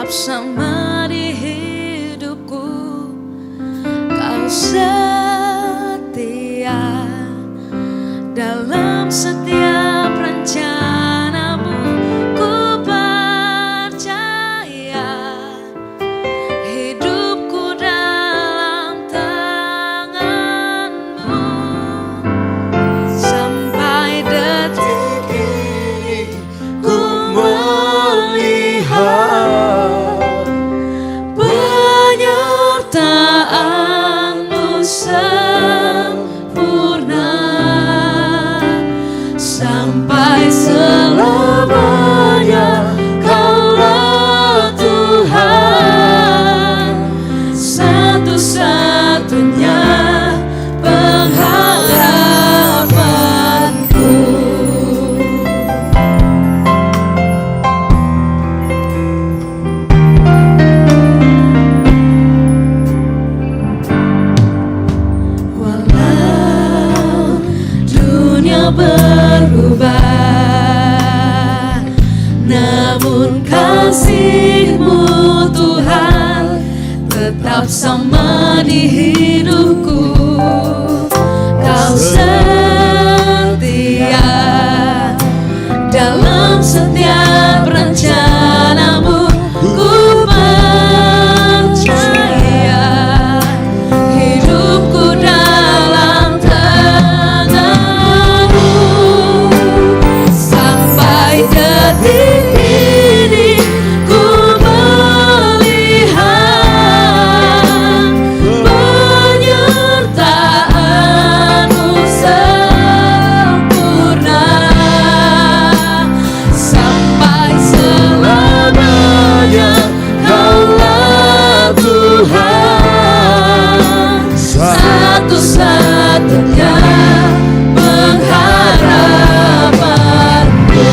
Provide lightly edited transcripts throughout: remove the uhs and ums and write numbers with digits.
bersama di hidupku. Kau setia dalam setiap rencanamu. Ku percaya hidupku dalam tanganmu. Sampai detik ini ku melihat penyertaanmu sempurna. Sampai selamanya Kaulah Tuhan, satu-satunya pengharapanku. Walau dunia berubah, namun kasih-Mu Tuhan tetap sama di hidupku. Kau setia dalam setiap rencanamu. Ku percaya hidupku dalam tanganmu. Sampai detik ini ku melihat penyertaan-Mu sempurna. Sampai selamanya Kaulah Tuhan, satu-satunya pengharapanku.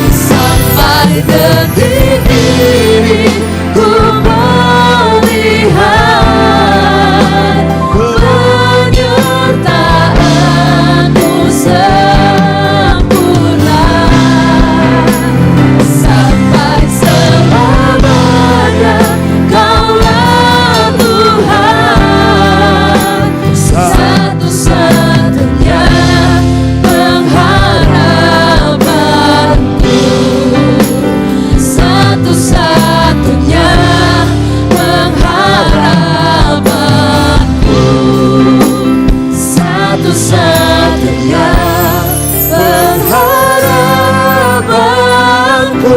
Sampai detik ini ku melihat penyertaan-Mu sempurna. Sampai selamanya Kaulah Tuhan, satu-satunya pengharapanku. Satu-satunya pengharapanku. Satu-satunya pengharapanku.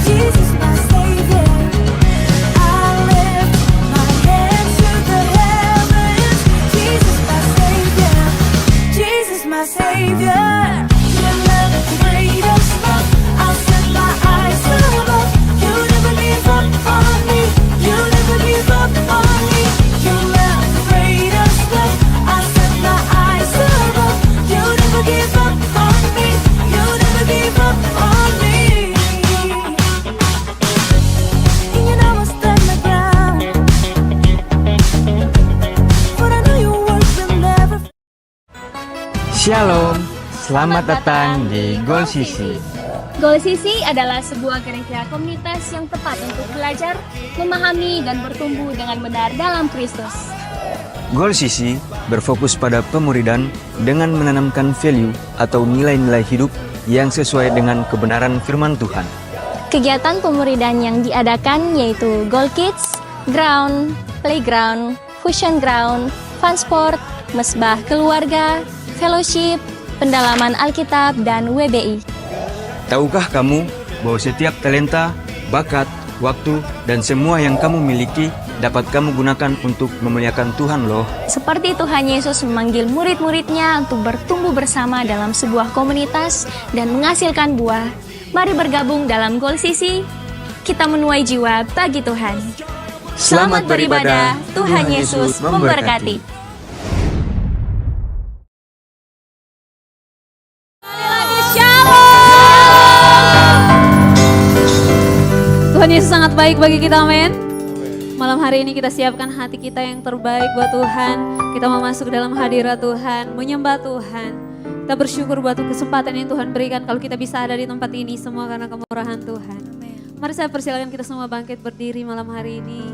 Jesus, my Savior, I lift my hands to the heavens. Jesus, my Savior, Jesus, my Savior. Your love is the greatest love. I'll set my eyes above. You never give up on me. You never give up on me. Your love is the greatest love. I'll set my eyes above. You never give up on me. You never give up on me. And you know I stand my ground. But I know your words will never. Shalom, selamat datang di Goal Sisi. Goal Sisi adalah sebuah gereja komunitas yang tepat untuk belajar, memahami, dan bertumbuh dengan benar dalam Kristus. Goal Sisi berfokus pada pemuridan dengan menanamkan value atau nilai-nilai hidup yang sesuai dengan kebenaran firman Tuhan. Kegiatan pemuridan yang diadakan yaitu Goal Kids, Ground, Playground, Fusion Ground, Fun Sport, Mesbah Keluarga, Fellowship, Pendalaman Alkitab, dan WBI. Tahukah kamu bahwa setiap talenta, bakat, waktu, dan semua yang kamu miliki dapat kamu gunakan untuk memuliakan Tuhan loh. Seperti Tuhan Yesus memanggil murid-muridnya untuk bertumbuh bersama dalam sebuah komunitas dan menghasilkan buah. Mari bergabung dalam Goal Sisi, kita menuai jiwa bagi Tuhan. Selamat beribadah, Tuhan Yesus memberkati. terbaik bagi kita, amin. Malam hari ini kita siapkan hati kita yang terbaik buat Tuhan. Kita mau masuk dalam hadirat Tuhan, menyembah Tuhan. Kita bersyukur buat kesempatan yang Tuhan berikan kalau kita bisa ada di tempat ini semua karena kemurahan Tuhan. Mari saya persilakan kita semua bangkit berdiri malam hari ini.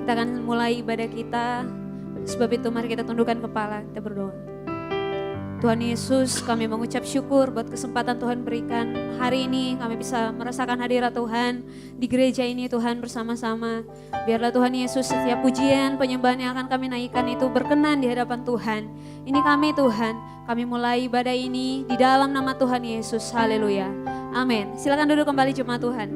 Kita akan mulai ibadah kita. Sebab itu mari kita tundukkan kepala, kita berdoa. Tuhan Yesus, kami mengucap syukur buat kesempatan Tuhan berikan hari ini. Kami bisa merasakan hadirat Tuhan di gereja ini Tuhan bersama-sama. Biarlah Tuhan Yesus setiap pujian, penyembahan yang akan kami naikkan itu berkenan di hadapan Tuhan. Ini kami Tuhan, kami mulai ibadah ini di dalam nama Tuhan Yesus. Haleluya. Amin. Silakan duduk kembali jemaat Tuhan.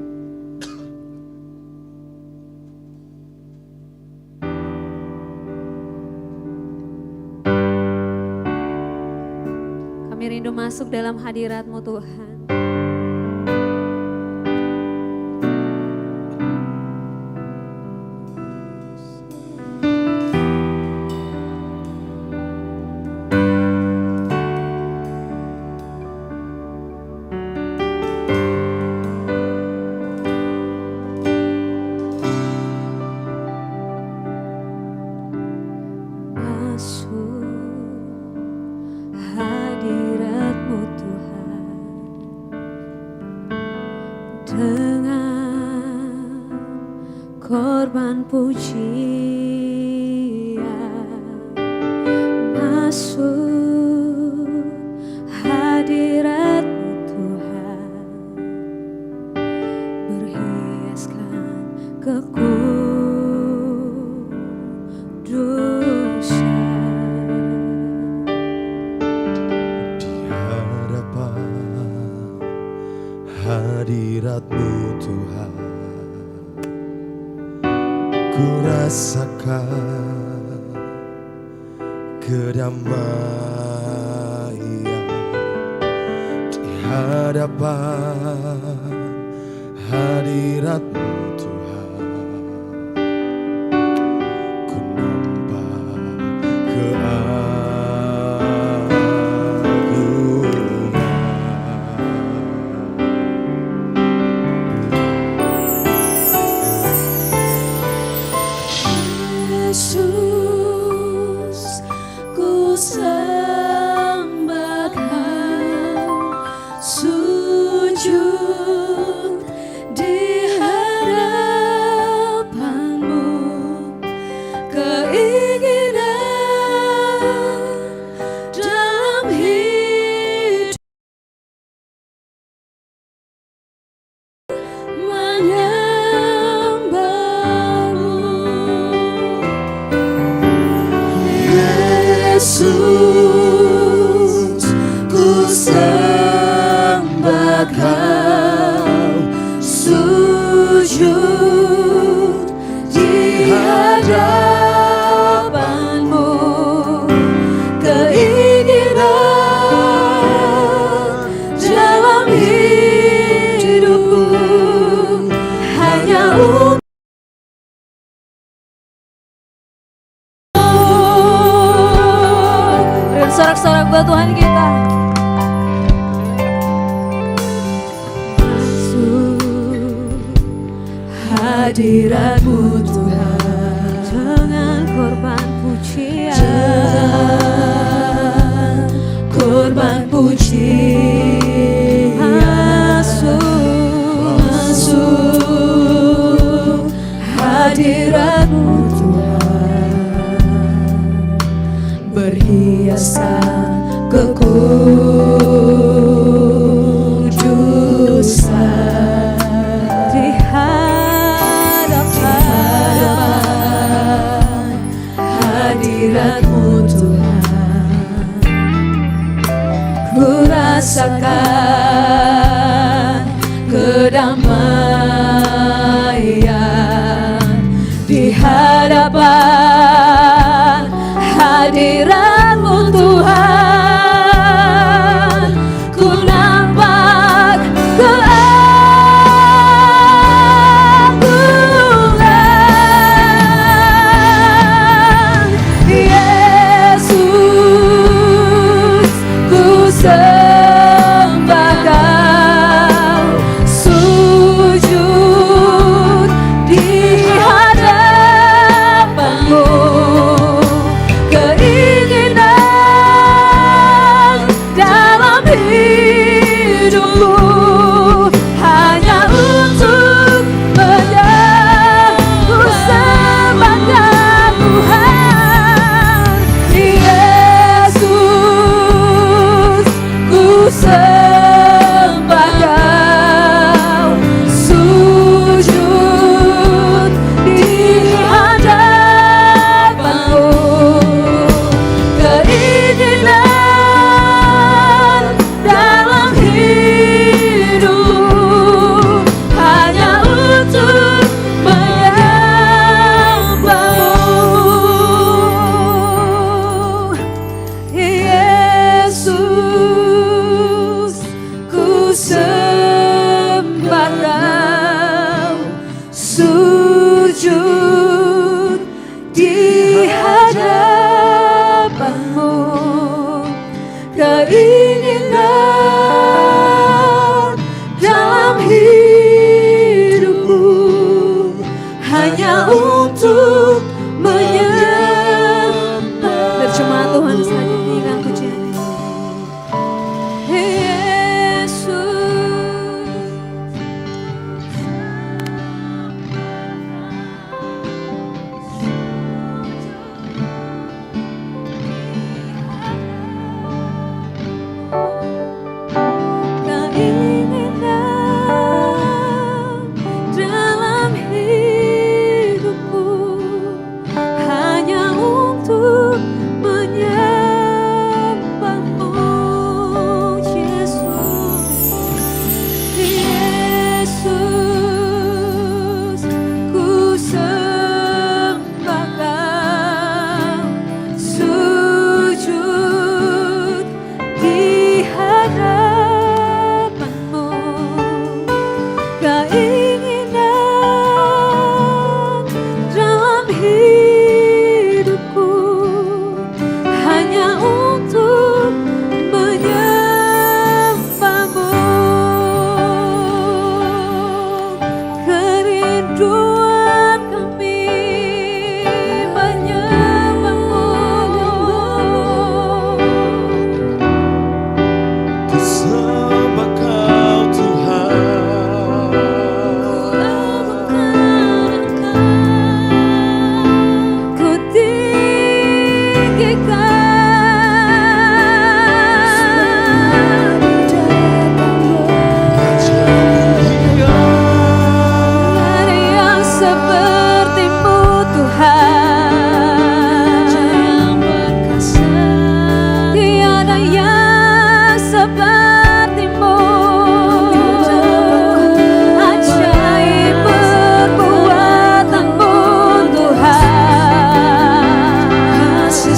Kami rindu masuk dalam hadirat-Mu Tuhan. Hadirat-Mu Tuhan, ku rasakan kedamaian di hadapan hadirat-Mu Tuhan. Ku nampak Yesus, ku sembah Kau, sujud di hadapan-Mu, keinginan dalam hidup Yesus, ku sembah Kau, sujud di hadapan-Mu, keinginan dalam hidupku hanya untuk sorak-sorak buat Tuhan kita. Hadirat-Mu Tuhan, dengan korban pujian, korban pujian, masuk hadirat-Mu Tuhan, berhiasan kekudusan di hadapan hadirat-Mu Tuhan. Ku rasakan kedamaian di hadapan hadirat-Mu Tuhan. Ku nampak keagungan Yesus, ku sembah Kau. Tuhan saja nyanyikan pujian. Yesus. Keinginan dalam hidupku hanya untuk menyembahmu, Yesus. Yesus, ku sembah Kau, sujud di hadapan-Mu. Keinginan dalam hidupku hanya untuk menyembahmu. Kerinduan kami menyembahmu. Ku sembah Kau Tuhan. Ku tinggikan Raja mulia. ada yang seperti-Mu Tuhan, tiada yang seperti-Mu. Ajaib perbuatan-Mu Tuhan, kasih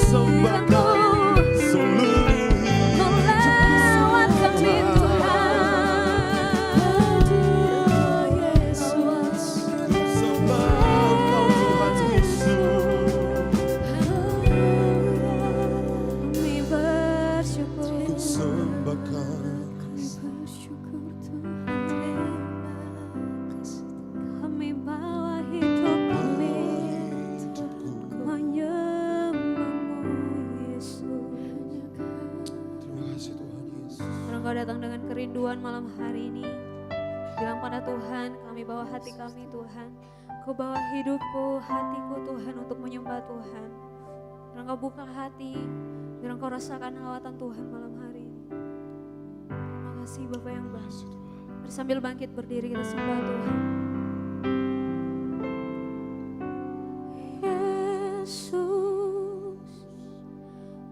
persembahkan seluruh hidup. melewatkan pintu Sembah Engkau Tuhan Yesus. kami bersyukur. Sembahkan Bersyukur Tuhan, kami bawa hidup kami menyembahmu Yesus. Terima kasih Tuhan Yesus. Karena Engkau datang dengan kerinduan malam hari ini. Bilang pada Tuhan, kami bawa hati kami Tuhan. Kau bawa hidupku, hatiku Tuhan untuk menyembah Tuhan. Karena Engkau buka hati, biar Engkau rasakan lawatan Tuhan malam hari ini. Terima kasih Bapak yang baik. Mari sambil bangkit berdiri kita sembah Tuhan. Yesus,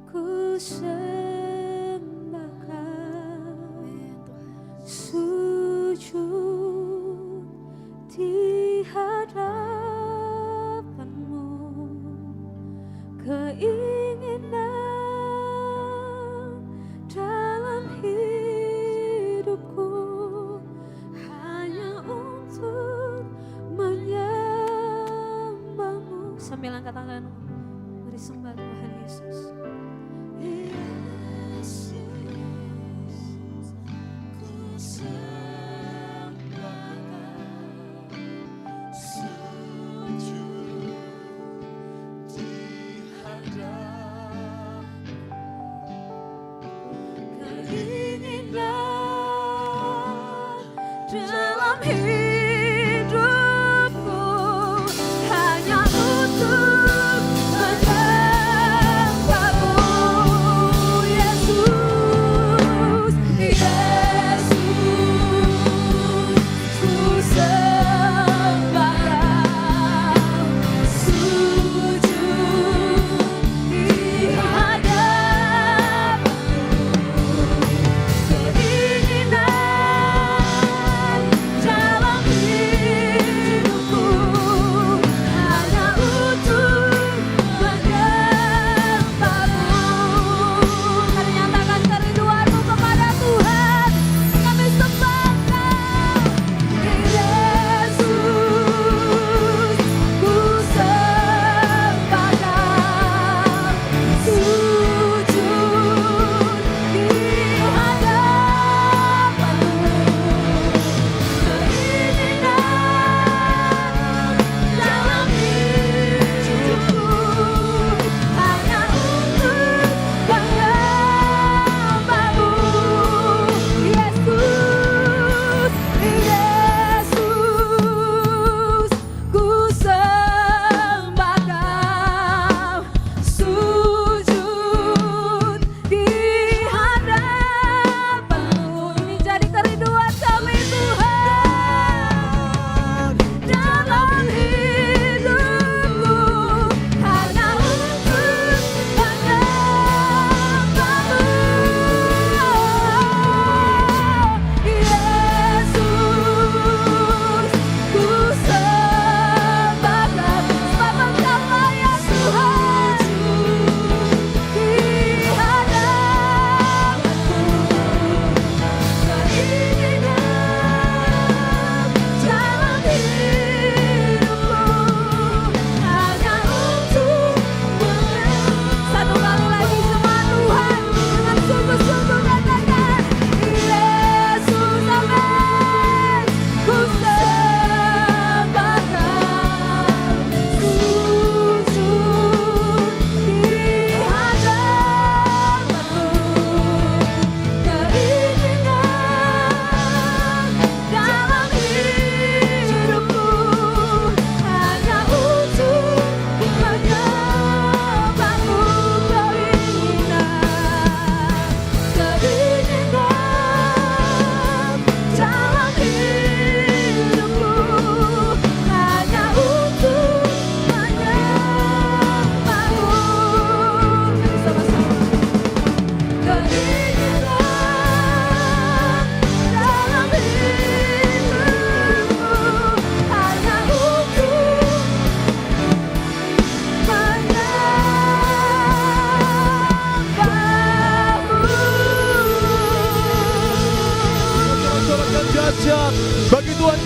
ku sembahkan, sujud di hadapan-Mu, keinginan dalam hidupku hanya untuk menyembah-Mu. Sambil angkat tanganmu, mari sembah Tuhan Yesus. Dalam hidupku hanya untuk menyembah-Mu, Yesus, Yesus, ku sembahkan, sujud di hadapan-Mu, keinginan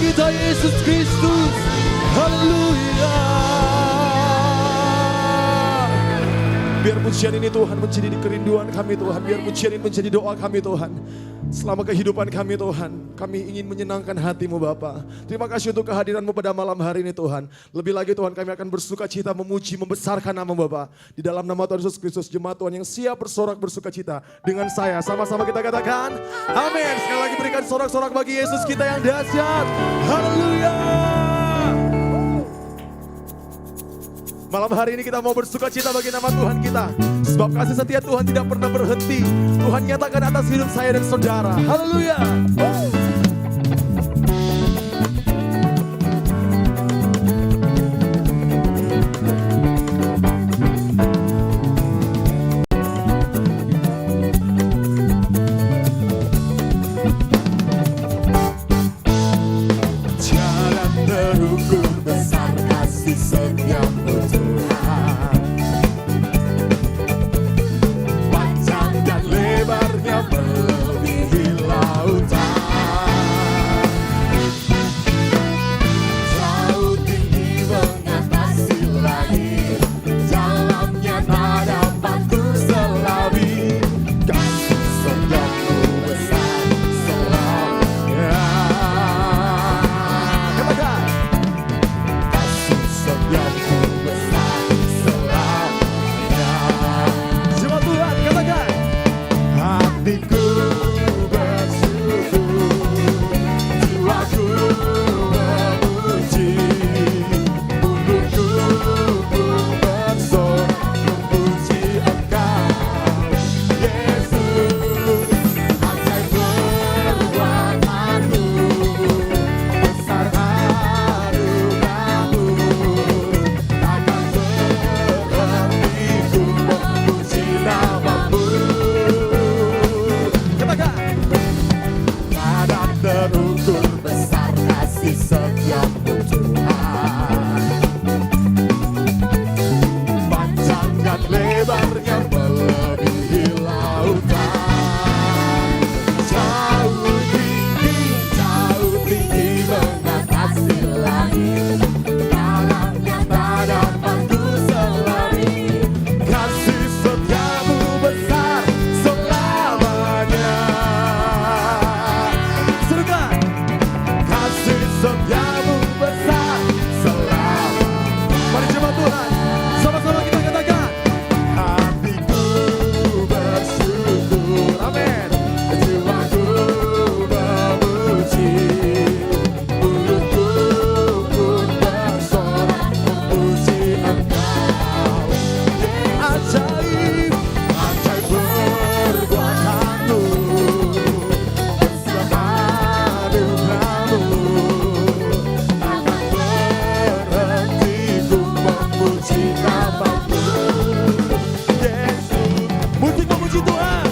kita Yesus Kristus. Haleluya. Biar pujian ini Tuhan menjadi kerinduan kami Tuhan. Biar pujian ini menjadi doa kami Tuhan. Selama kehidupan kami Tuhan, kami ingin menyenangkan hati-Mu Bapa. Terima kasih untuk kehadiran-Mu pada malam hari ini Tuhan. Lebih lagi Tuhan, kami akan bersuka cita memuji, membesarkan nama Bapa. Di dalam nama Tuhan Yesus Kristus, jemaat Tuhan yang siap bersorak bersuka cita dengan saya. Sama-sama kita katakan, amin. Sekali lagi berikan sorak-sorak bagi Yesus kita yang dahsyat. Haleluya. Malam hari ini kita mau bersuka cita bagi nama Tuhan kita. Sebab kasih setia Tuhan tidak pernah berhenti. Tuhan nyatakan atas hidup saya dan saudara. Haleluya. Jalan terukur besar kasih setiamu Tuhan. Panjang dan lebarnya melebihi lautan. Jauh tinggi mengatasi langit, dalamnya tak dapat ku selami. Kasih setiamu besar selamanya. Katakan, kasih setiamu besar selamanya. Semua Tuhan katakan, hatiku bersyukur, jiwaku memuji, mulutku pun bersorak memuji Engkau, Yesus. Ajaib perbuatanmu, besar anugerahmu, takkan berhenti ku memuji namamu. Katakan, tak terukur besar kasih setiamu Tuhan. Panjang dan lebarnya melebihi lautan. Jauh tinggi mengatasi langit, dalamnya tak dapat ku selami. Kasih setiamu besar selamanya. Serukan, kasih setiamu besar selamanya. Mari jemaat Tuhan, sama-sama kita katakan, hatiku bersyukur, amin. Jiwaku memuji, mulutku pun bersorak memuji Engkau. Ajaib, ajaib perbuatanmu, besar anugerahmu, takkan berhenti ku memuji namamu, Yesus. Musik memuji Tuhan.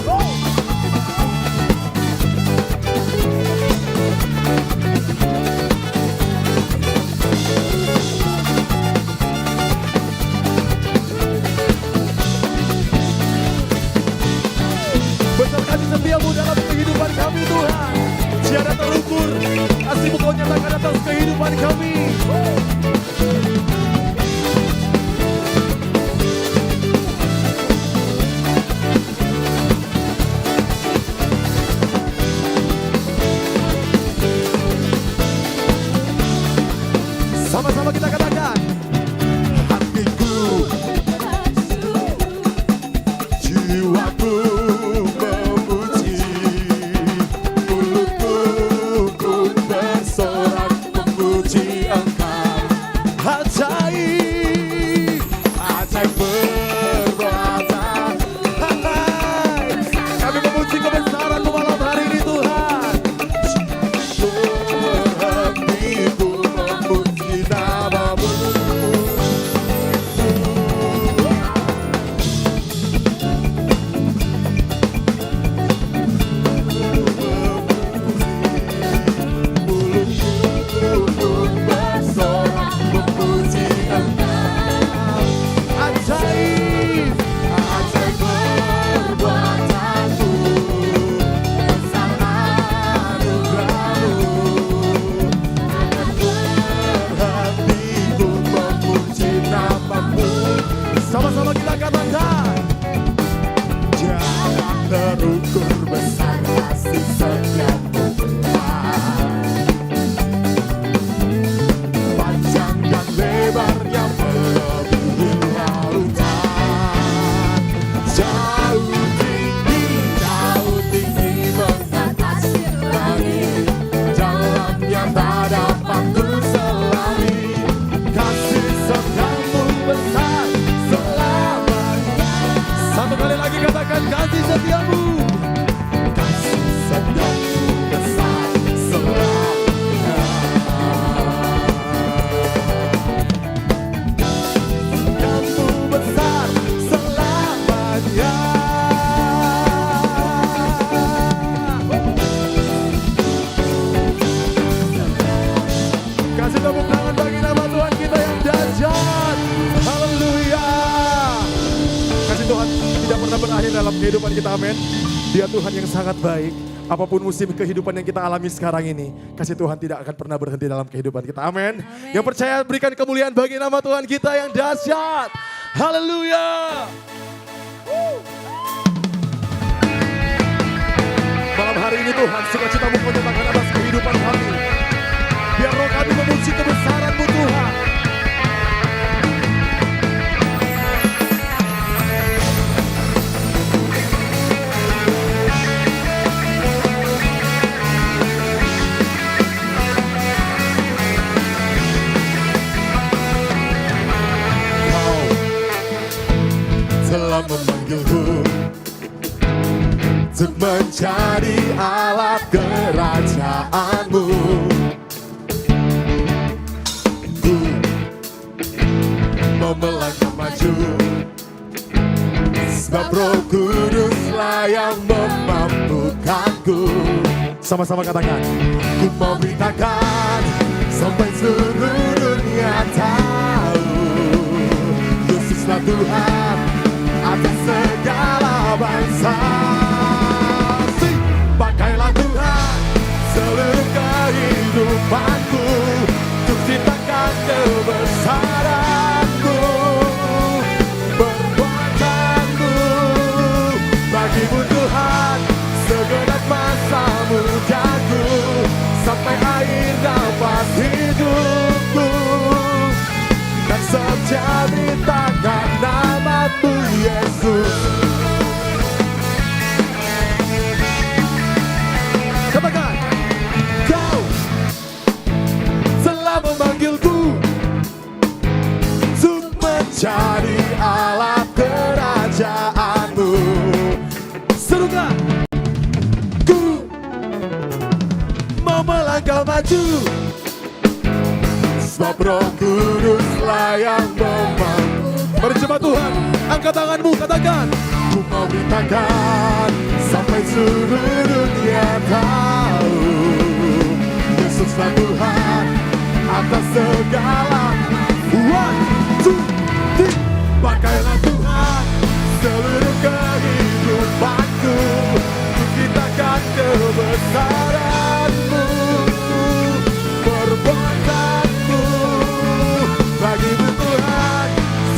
Besar kasih setiamu dalam kehidupan kami Tuhan. Tiada terukur kasih-Mu Kau nyatakan atas kehidupan kami. Sama-sama kita katakan, hatiku, jiwaku memuji, mulutku pun bersorak memuji Engkau, terukur besar kasih setiamu Tuhan. Panjang dan lebar yang melebihi lautan, jauh tinggi mengatasi langit, dalamnya tak dapat ku selami. Kasih setiamu besar selamanya. Satu kali lagi katakan kasih setiamu. Kasih setiamu besar selamanya. Setiamu besar selamanya. Kasih tepuk tangan bagi nama Tuhan kita yang dahsyat. Haleluya. Kasih Tuhan tidak pernah berakhir dalam kehidupan kita, amin. Dia Tuhan yang sangat baik. Apapun musim kehidupan yang kita alami sekarang ini, kasih Tuhan tidak akan pernah berhenti dalam kehidupan kita, amin. Yang percaya berikan kemuliaan bagi nama Tuhan kita yang dahsyat. Haleluya. Malam hari ini Tuhan, sukacitamu kau nyatakan atas kehidupan kami. Biar roh kami memuji kebesaran-Mu Tuhan. Kau telah memanggilku untuk menjadi alat kerajaan-Mu. Melangkah maju, sebab Roh Kuduslah yang memampukanku. Sama-sama katakan, ku mau beritakan sampai seluruh dunia tahu, Yesuslah Tuhan atas segala bangsa. Pakailah Tuhan seluruh kehidupanku untuk ciptakan kebesaran-Mu, perbuatanmu bagimu Tuhan, segenap masa mudaku sampai akhir nafas hidupku, dan setia mintakan nama-Mu Yesus. Katakan, Kau telah memanggilku untuk menjadi alat kerajaan-Mu. Serukan, ku mau melangkah maju, sebab Roh Kuduslah yang memampu. Mari coba Tuhan, angkat tanganmu, katakan, ku mau beritakan sampai seluruh dunia tahu, Yesuslah Tuhan atas segala. One, two, three. Pakailah Tuhan seluruh kehidupanku untuk ciptakan kebesaran-Mu, perbuatanmu bagimu Tuhan,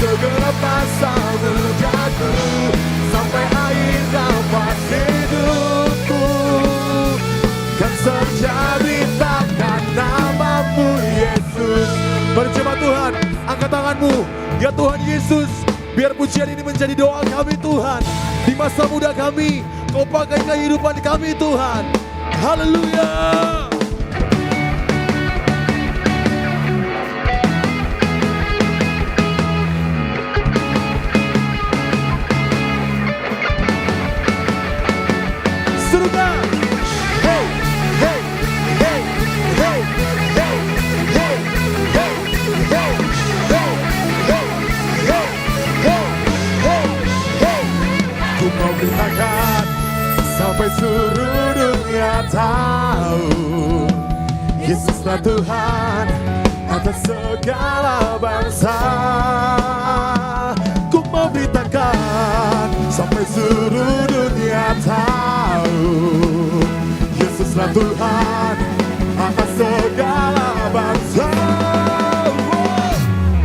segenap masa mudaku sampai akhir nafas hidupku, kan terjadi takkan nama-Mu Yesus. Berjemaat Tuhan, angkat tanganmu. Ya Tuhan Yesus, biar pujian ini menjadi doa kami Tuhan. Di masa muda kami, Kau pakai kehidupan kami Tuhan. Haleluya. Serukan. Hey, hey, hey, hey, hey, hey, hey, hey, hey, hey, hey, hey, hey, hey. Ku mau beritakan sampai seluruh dunia tahu, Yesuslah Tuhan atas segala bangsa. Ku mau beritakan sampai seluruh dunia tahu, Yesuslah Tuhan atas segala bangsa.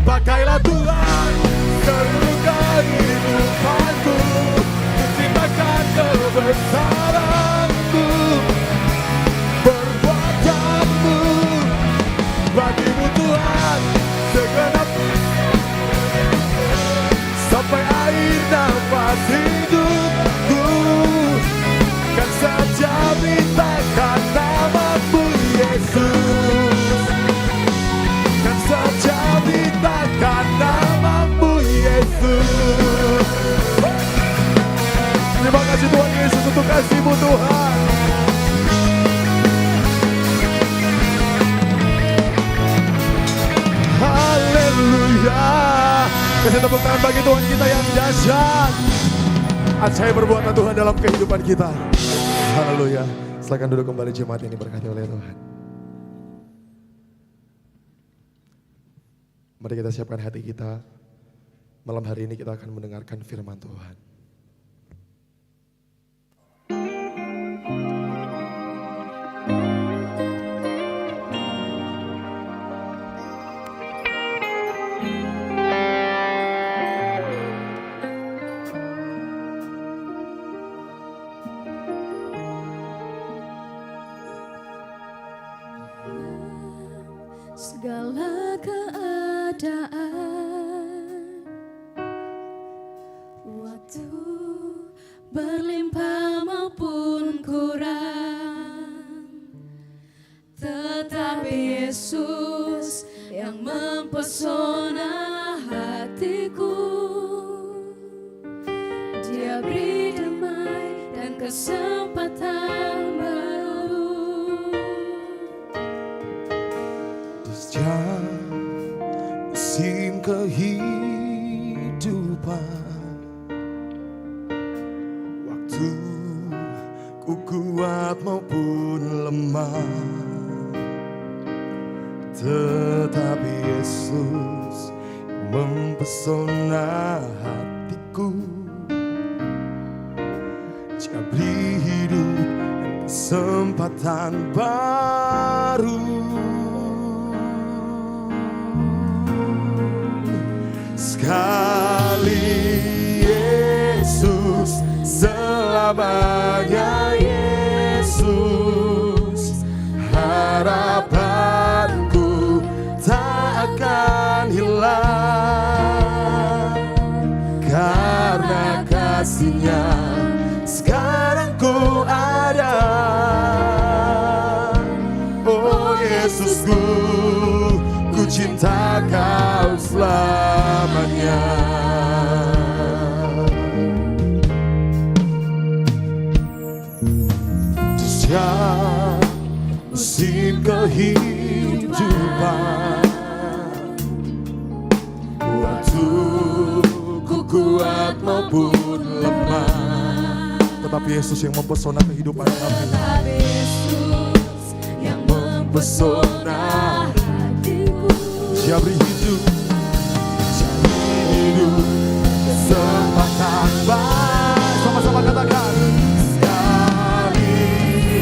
Pakailah Tuhan seluruh kehidupanku, ciptakan kebenaran. kebesaran-Mu, perbuatan-Mu. Bagi-Mu Tuhan segenap, sampai akhir nafas hidupku, kan saja mintakan nama-Mu Yesus, kan saja mintakan nama-Mu Yesus. Terima kasih Tuhan Yesus untuk kasih-Mu Tuhan. Haleluya. Kasih tepuk tangan bagi Tuhan kita yang dahsyat. Ajaib perbuatan Tuhan dalam kehidupan kita. Haleluya. Silakan duduk kembali, jemaat ini berkati oleh Tuhan. Mari kita siapkan hati kita. Malam hari ini kita akan mendengarkan firman Tuhan. Segala keadaan, waktu berlimpah maupun kurang, tetapi Yesus yang mempesona hatiku. Dia beri damai dan kesempatan baru. Musim kehidupan, waktu ku kuat maupun lemah, tetapi Yesus mempesona hatiku. Dia beri hidup dan kesempatan baru. Sekali Yesus, selamanya Yesus. Harapanku tak akan hilang, karena kasih-Nya sekarang ku ada. Oh Yesusku, ku cinta Kau selamanya. Setiap musim kehidupan, waktu ku kuat maupun lemah, tetapi Yesus yang mempesona kehidupan kami. Tetapi Yesus yang mempesona hatiku. Dia beri hidup, kesempatan baru. Sama-sama katakan. Sekali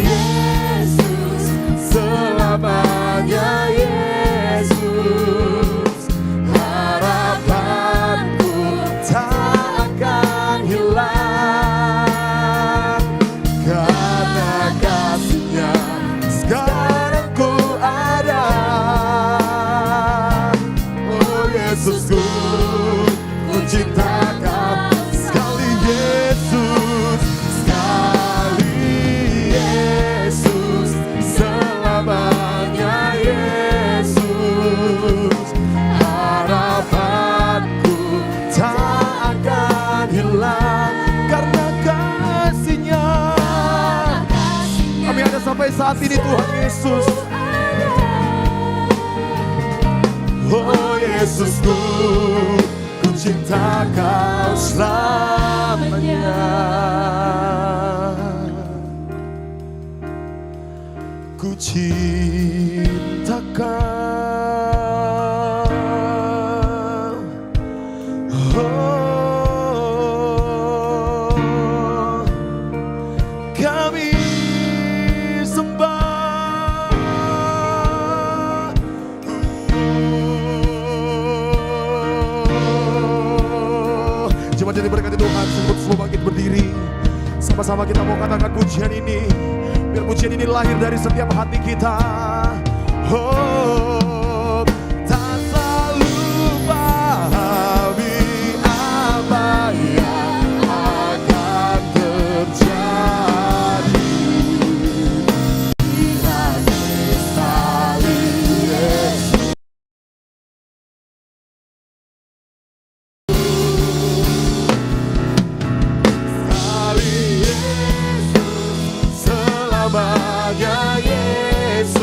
Yesus, selamanya Yesus. Harapanku tak akan hilang, karena kasih-Nya sekarang ku ada. Oh Yesusku, ku cinta Kau. Sekali Yesus, selamanya Yesus. Harapanku tak akan hilang, karena kasih-Nya. Kami ada sampai saat ini Tuhan Yesus. Oh Yesusku, ku cinta Kau selamanya. Ku cinta Kau. Oh, kami sembah. Jemaat yang diberkati Tuhan, sebut semua bangkit berdiri. Sama-sama kita mau katakan pujian ini. Biar pujian ini lahir dari setiap hati kita. Oh, tak selalu pahami apa yang akan terjadi. Lihat sekali Yesus. Sekali Yesus, selamanya Yesus.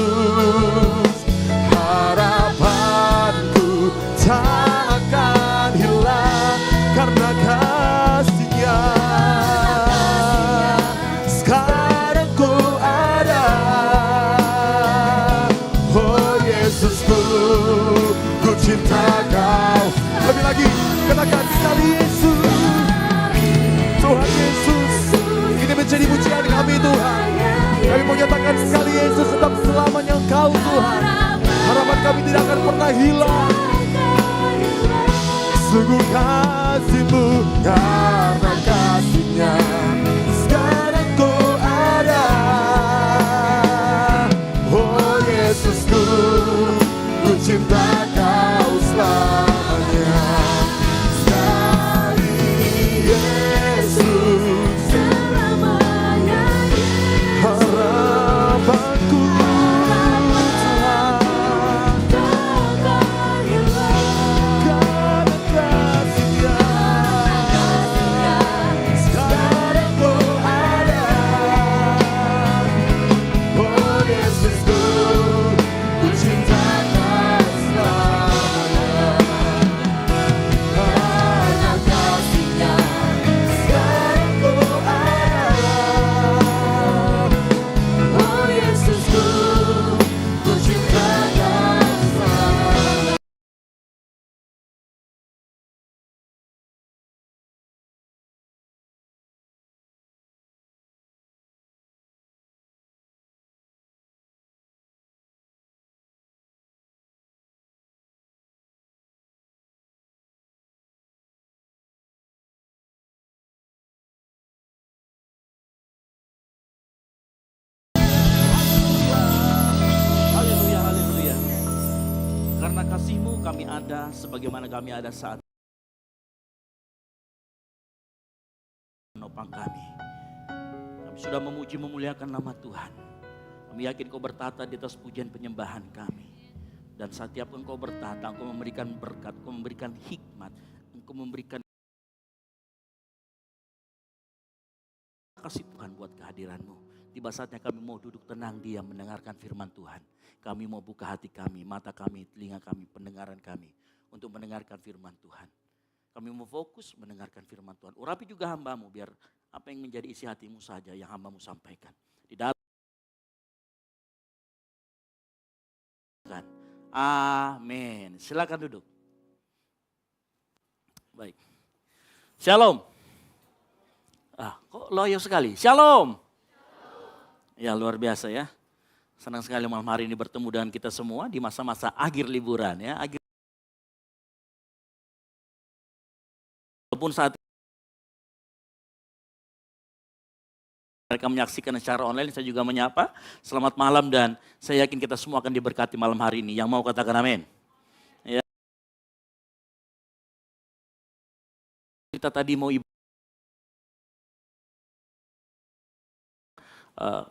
Harapanku tak akan hilang karena kasih-Nya. Sekarang ku ada, oh Yesusku, ku cinta Kau. Lebih lagi, katakan sekali Yesus. Tuhan Yesus, ini menjadi pujian kami Tuhan. Kami mau nyatakan sekali Yesus tetap selamanya Engkau Tuhan. Harapan kami tidak akan pernah hilang. Sungguh kasih-Mu karena kasih-Nya. Sekarang ku ada, oh Yesusku, ku cinta Kau selamanya. Sekali Yesus, Selamanya harapanku Tuhan, karena kasih-Nya. Sekarang ku ada, oh Yesusku, ku cinta Kau selamanya. Karena kasih-Nya. Sekarang ku ada, oh Yesusku, ku cinta Kau selamanya. Haleluya, haleluya. Karena kasih-Mu kami ada sebagaimana kami ada saat menopang kami. Kami sudah memuji memuliakan nama Tuhan. Kami yakin Kau bertata di atas pujian penyembahan kami. Dan setiap Engkau bertata, Engkau memberikan berkat, Engkau memberikan hikmat, Engkau memberikan kasih Tuhan buat kehadiran-Mu. Tiba saatnya kami mau duduk tenang diam mendengarkan firman Tuhan. Kami mau buka hati kami, mata kami, telinga kami, pendengaran kami untuk mendengarkan firman Tuhan. Kami mau fokus mendengarkan firman Tuhan. Urapi juga hamba-Mu biar apa yang menjadi isi hati-Mu saja yang hamba-Mu sampaikan. Di dalam amin. Silakan duduk. Baik. Shalom. Kok loyo sekali. Shalom. Ya luar biasa ya. Senang sekali malam hari ini bertemu dengan kita semua di masa-masa akhir liburan ya. Walaupun saat mereka menyaksikan secara online, saya juga menyapa. Selamat malam dan saya yakin kita semua akan diberkati malam hari ini. Yang mau katakan amin. Ya. Kita tadi mau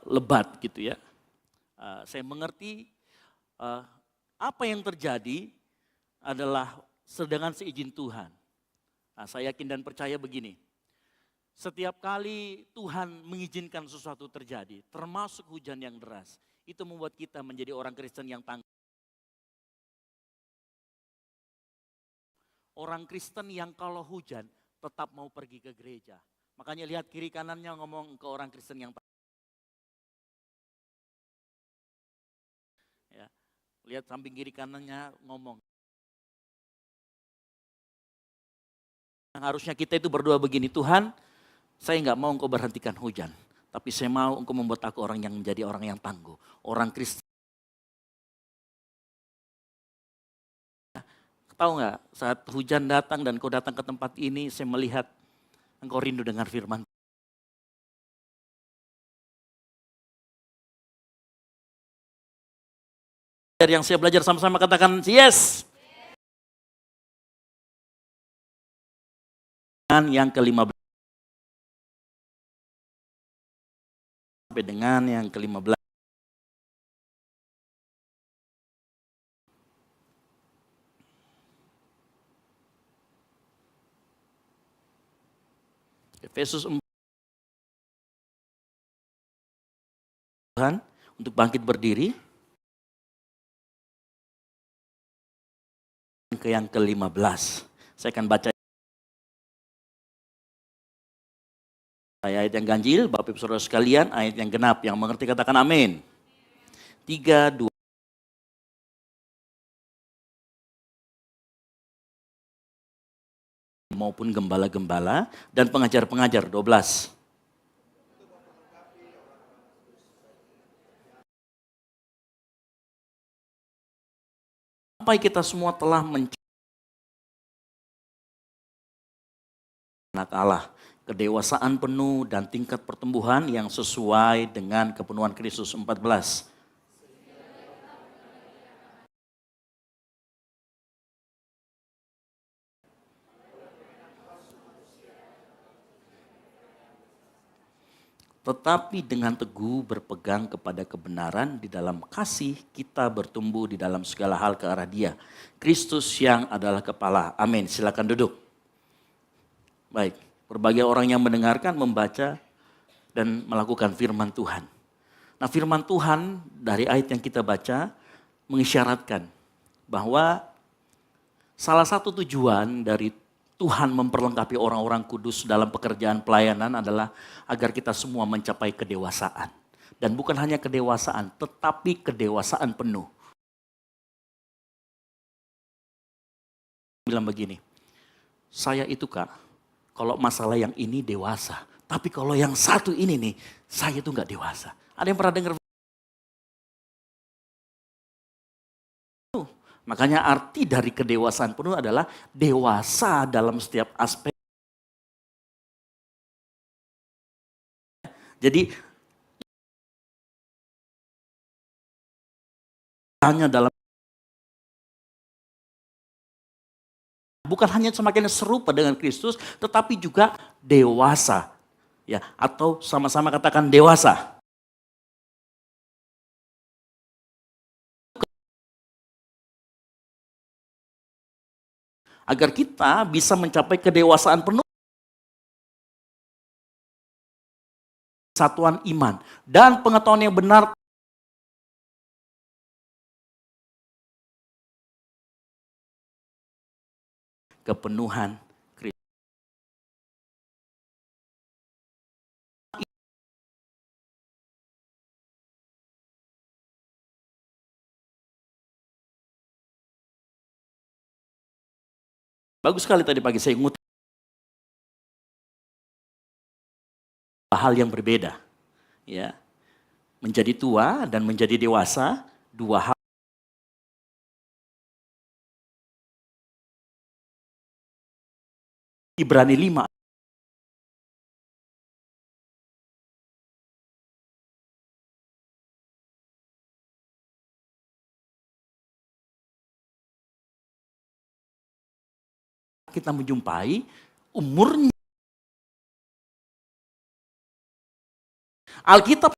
lebat gitu ya. Saya mengerti apa yang terjadi adalah sedangkan seizin Tuhan. Nah, saya yakin dan percaya begini. Setiap kali Tuhan mengizinkan sesuatu terjadi, termasuk hujan yang deras, itu membuat kita menjadi orang Kristen yang tangguh. Orang Kristen yang kalau hujan tetap mau pergi ke gereja. Makanya lihat kiri kanannya ngomong ke orang Kristen yang ya, lihat samping kiri kanannya ngomong. Harusnya kita itu berdoa begini, Tuhan, saya nggak mau Engkau berhentikan hujan, tapi saya mau Engkau membuat aku orang yang menjadi orang yang tangguh, orang Kristen. Tahu nggak, saat hujan datang dan Kau datang ke tempat ini, saya melihat Engkau rindu dengar firman. Yang saya belajar sama-sama katakan yes. Yang ke-15 sampai dengan yang ke-15. Efesus 4. Tuhan untuk bangkit berdiri. Ke yang ke-15. Saya akan baca ayat yang ganjil, Bapak Ibu Saudara sekalian, ayat yang genap. Yang mengerti katakan amin. 3, 2. Maupun gembala-gembala dan pengajar-pengajar 12. Sampai kita semua telah mencari anak Allah, kedewasaan penuh dan tingkat pertumbuhan yang sesuai dengan kepenuhan Kristus 14. Tetapi dengan teguh berpegang kepada kebenaran di dalam kasih kita bertumbuh di dalam segala hal ke arah Dia, Kristus yang adalah kepala. Amin. Silakan duduk. Baik, berbagai orang yang mendengarkan, membaca dan melakukan firman Tuhan. Nah, firman Tuhan dari ayat yang kita baca mengisyaratkan bahwa salah satu tujuan dari Tuhan memperlengkapi orang-orang kudus dalam pekerjaan pelayanan adalah agar kita semua mencapai kedewasaan. Dan bukan hanya kedewasaan, tetapi kedewasaan penuh. Bilang begini, saya itu Kak, kalau masalah yang ini dewasa. Tapi kalau yang satu ini nih, saya itu gak dewasa. Ada yang pernah dengar? Makanya arti dari kedewasaan penuh adalah dewasa dalam setiap aspek. Jadi hanya dalam bukan hanya semakin serupa dengan Kristus, tetapi juga dewasa, ya, atau sama-sama katakan dewasa. Agar kita bisa mencapai kedewasaan penuh. Satuan iman dan pengetahuan yang benar. Kepenuhan Kristus. Bagus sekali tadi pagi saya ngutip hal yang berbeda, ya, menjadi tua dan menjadi dewasa, dua hal. Ibrani 5. Kita menjumpai umurnya. Alkitab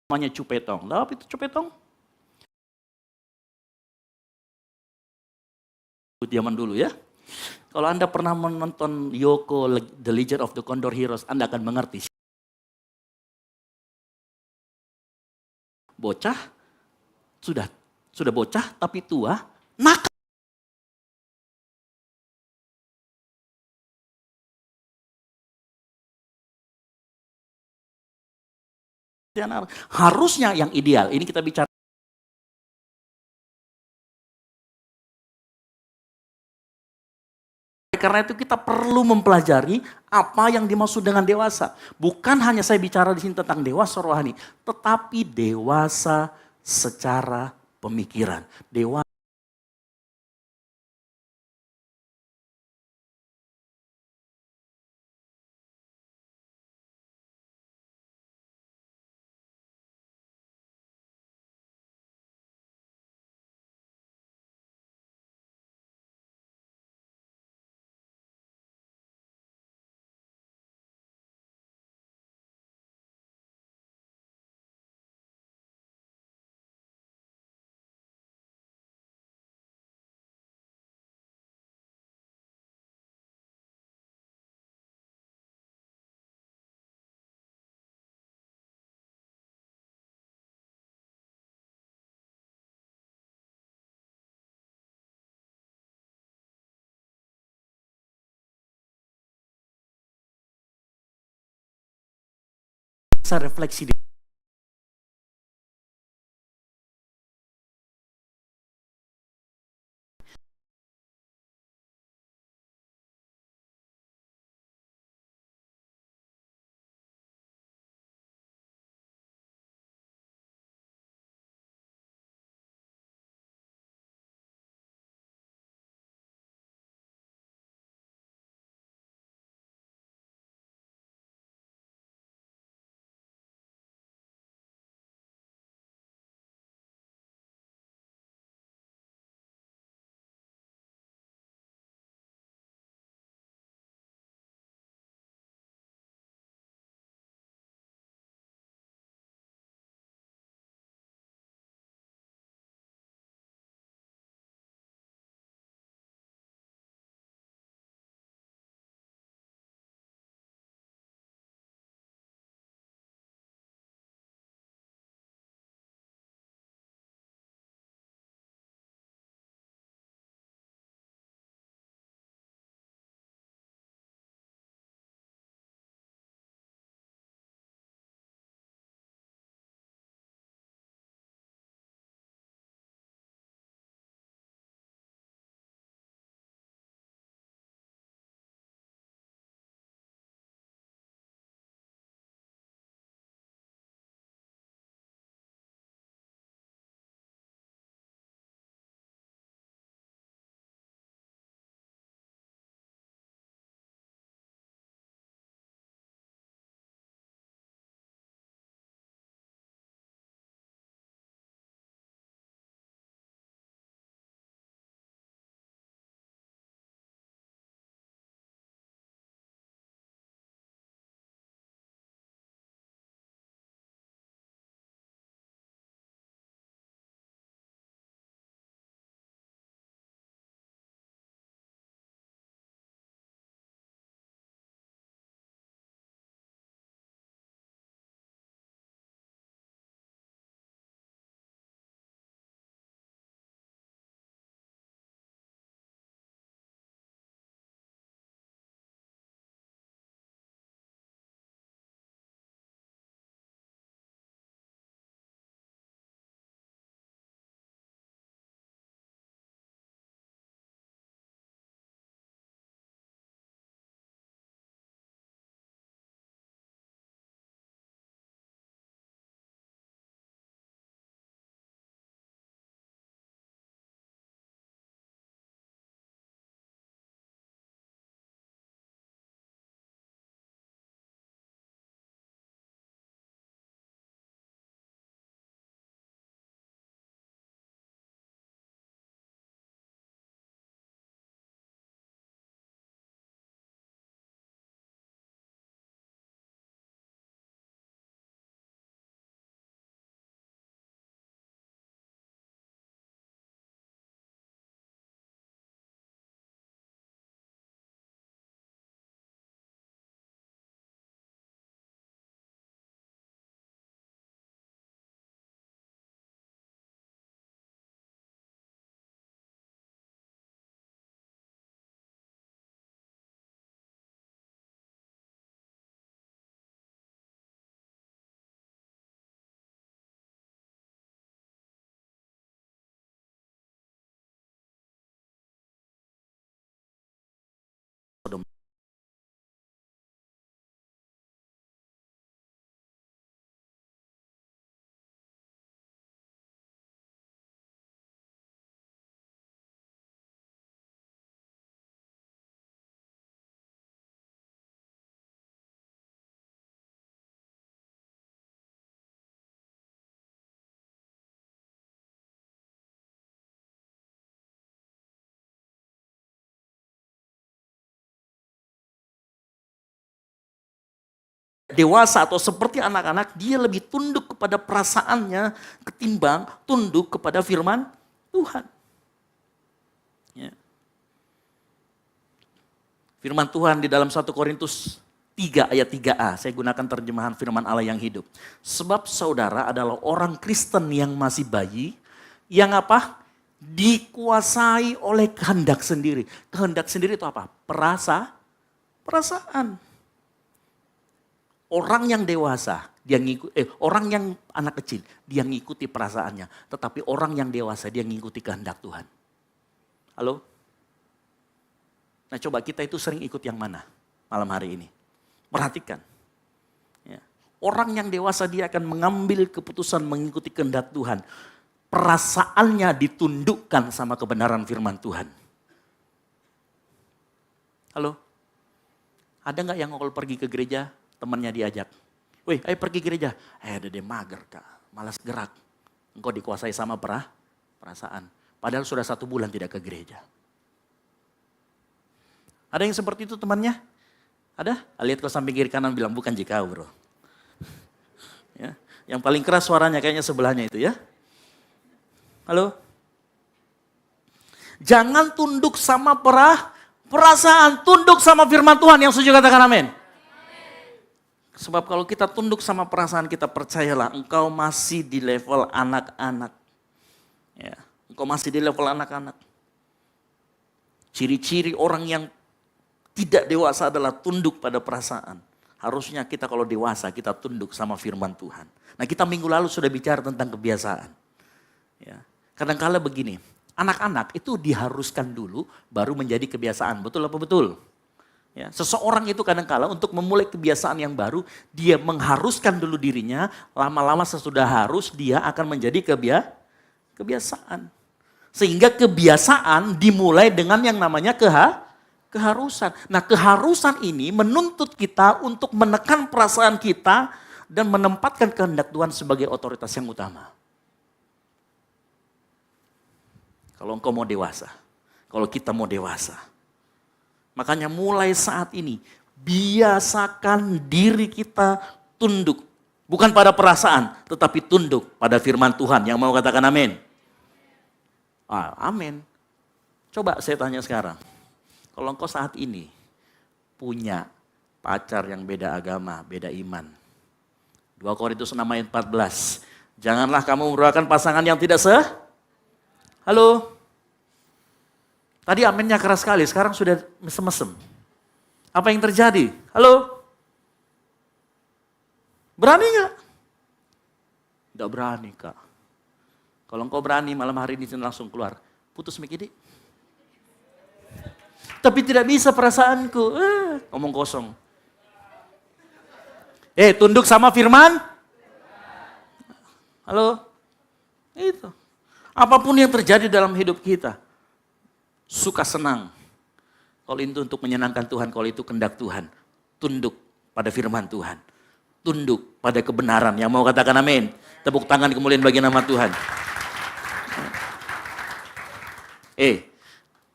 namanya cupetong. Tahu apa itu cupetong? Zaman dulu ya. Kalau Anda pernah menonton Yoko The Legend of the Condor Heroes, Anda akan mengerti. Bocah sudah bocah tapi tua, nakal. Harusnya yang ideal, ini kita bicara. Karena itu kita perlu mempelajari apa yang dimaksud dengan dewasa. Bukan hanya saya bicara di sini tentang dewasa rohani, tetapi dewasa secara pemikiran. Dewasa bisa refleksi di dewasa atau seperti anak-anak, dia lebih tunduk kepada perasaannya ketimbang tunduk kepada firman Tuhan. Ya. Firman Tuhan di dalam 1 Korintus 3 ayat 3a, saya gunakan terjemahan firman Allah yang hidup. Sebab saudara adalah orang Kristen yang masih bayi, yang apa? Dikuasai oleh kehendak sendiri. Kehendak sendiri itu apa? Perasaan. Orang yang dewasa Orang yang anak kecil, dia ngikuti perasaannya. Tetapi orang yang dewasa, dia ngikuti kehendak Tuhan. Halo? Nah coba kita itu sering ikut yang mana malam hari ini? Perhatikan. Ya. Orang yang dewasa dia akan mengambil keputusan mengikuti kehendak Tuhan. Perasaannya ditundukkan sama kebenaran firman Tuhan. Halo? Ada nggak yang kalau pergi ke gereja, temannya diajak? Wih, ayo pergi gereja. Ada deh mager kak, malas gerak. Engkau dikuasai sama perasaan. Padahal sudah 1 bulan tidak ke gereja. Ada yang seperti itu temannya? Ada? Lihat kau samping kiri kanan bilang bukan jika bro. Ya, yang paling keras suaranya kayaknya sebelahnya itu ya. Halo? Jangan tunduk sama perasaan, tunduk sama firman Tuhan. Yang setuju katakan amin. Sebab kalau kita tunduk sama perasaan kita, percayalah engkau masih di level anak-anak. Ya, engkau masih di level anak-anak. Ciri-ciri orang yang tidak dewasa adalah tunduk pada perasaan. Harusnya kita kalau dewasa kita tunduk sama firman Tuhan. Nah kita minggu lalu sudah bicara tentang kebiasaan. Ya, kadang-kala begini, anak-anak itu diharuskan dulu baru menjadi kebiasaan. Betul apa betul? Ya, seseorang itu kadang-kala untuk memulai kebiasaan yang baru, dia mengharuskan dulu dirinya, lama-lama sesudah harus dia akan menjadi kebiasaan. Sehingga kebiasaan dimulai dengan yang namanya keharusan. Nah keharusan ini menuntut kita untuk menekan perasaan kita dan menempatkan kehendak Tuhan sebagai otoritas yang utama. Kalau engkau mau dewasa, kalau kita mau dewasa. Makanya mulai saat ini, biasakan diri kita tunduk. Bukan pada perasaan, tetapi tunduk pada firman Tuhan. Yang mau katakan amin? Amin. Coba saya tanya sekarang. Kalau engkau saat ini punya pacar yang beda agama, beda iman. 2 Korintus 6 ayat 14. Janganlah kamu merupakan pasangan yang tidak Halo? Tadi aminnya keras sekali, sekarang sudah mesem-mesem. Apa yang terjadi? Halo? Berani nggak? Tidak berani kak. Kalau engkau berani malam hari ini langsung keluar. Putus mic ini. Tapi tidak bisa perasaanku. Ngomong kosong. Tunduk sama firman. Halo? Itu. Apapun yang terjadi dalam hidup kita. Suka senang. Kalau itu untuk menyenangkan Tuhan, kalau itu kehendak Tuhan. Tunduk pada firman Tuhan. Tunduk pada kebenaran. Yang mau katakan amin. Tepuk tangan kemuliaan bagi nama Tuhan.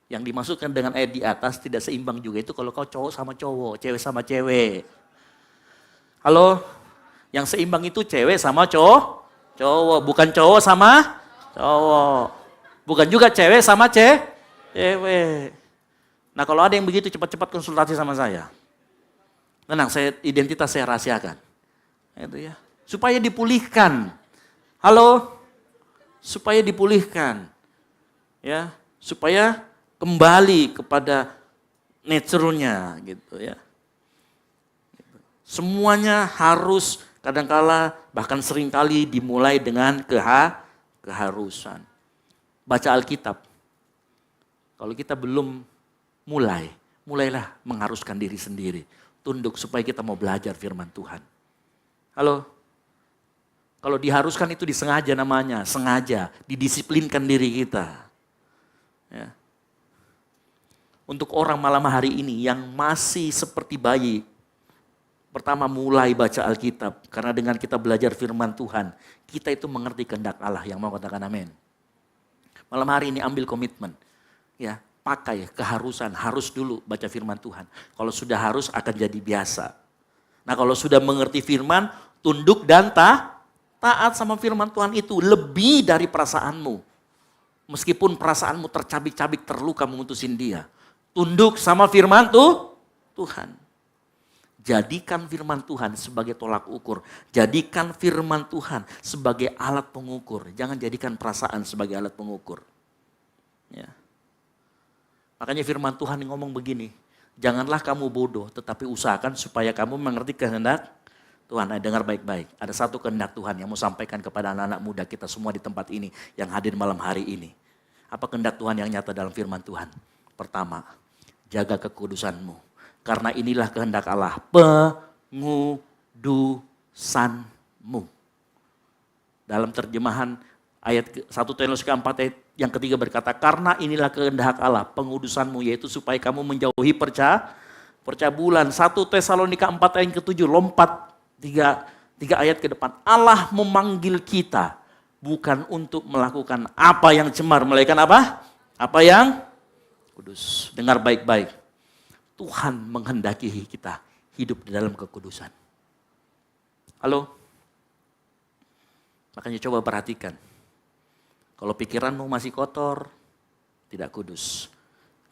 Yang dimasukkan dengan ayat di atas tidak seimbang juga. Itu kalau kau cowok sama cowok, cewek sama cewek. Halo? Yang seimbang itu cewek sama cowok. Bukan cowok sama cowok. Bukan juga cewek sama cewek. Nah kalau ada yang begitu cepat-cepat konsultasi sama saya. Tenang, identitas saya rahasiakan. Itu ya. Supaya dipulihkan. Halo? Supaya dipulihkan. Ya, supaya kembali kepada nature-nya gitu ya. Semuanya harus kadangkala bahkan seringkali dimulai dengan keharusan. Baca Alkitab. Kalau kita belum mulailah mengharuskan diri sendiri. Tunduk supaya kita mau belajar firman Tuhan. Halo? Kalau diharuskan itu disengaja namanya, sengaja, didisiplinkan diri kita. Ya. Untuk orang malam hari ini yang masih seperti bayi, pertama mulai baca Alkitab. Karena dengan kita belajar firman Tuhan, kita itu mengerti kehendak Allah. Yang mau katakan amin. Malam hari ini ambil komitmen. Ya, pakai keharusan, harus dulu baca firman Tuhan. Kalau sudah harus akan jadi biasa. Nah kalau sudah mengerti firman, tunduk dan taat sama firman Tuhan itu lebih dari perasaanmu. Meskipun perasaanmu tercabik-cabik, terluka memutusin dia. Tunduk sama firman Tuhan. Jadikan firman Tuhan sebagai tolak ukur. Jadikan firman Tuhan sebagai alat pengukur. Jangan jadikan perasaan sebagai alat pengukur. Ya. Makanya firman Tuhan ngomong begini, janganlah kamu bodoh tetapi usahakan supaya kamu mengerti kehendak Tuhan, dengar baik-baik. Ada satu kehendak Tuhan yang mau sampaikan kepada anak-anak muda kita semua di tempat ini, yang hadir malam hari ini. Apa kehendak Tuhan yang nyata dalam firman Tuhan? Pertama, jaga kekudusanmu. Karena inilah kehendak Allah, pengudusanmu. Dalam terjemahan ayat 1 Timotius 4 ayat yang ketiga berkata, karena inilah kehendak Allah, pengudusanmu, yaitu supaya kamu menjauhi percabulan. 1 Tesalonika 4 ayat ke-7, lompat tiga ayat ke depan. Allah memanggil kita bukan untuk melakukan apa yang cemar, melainkan apa? Apa yang kudus. Dengar baik-baik. Tuhan menghendaki kita hidup di dalam kekudusan. Halo? Makanya coba perhatikan. Kalau pikiranmu masih kotor, tidak kudus.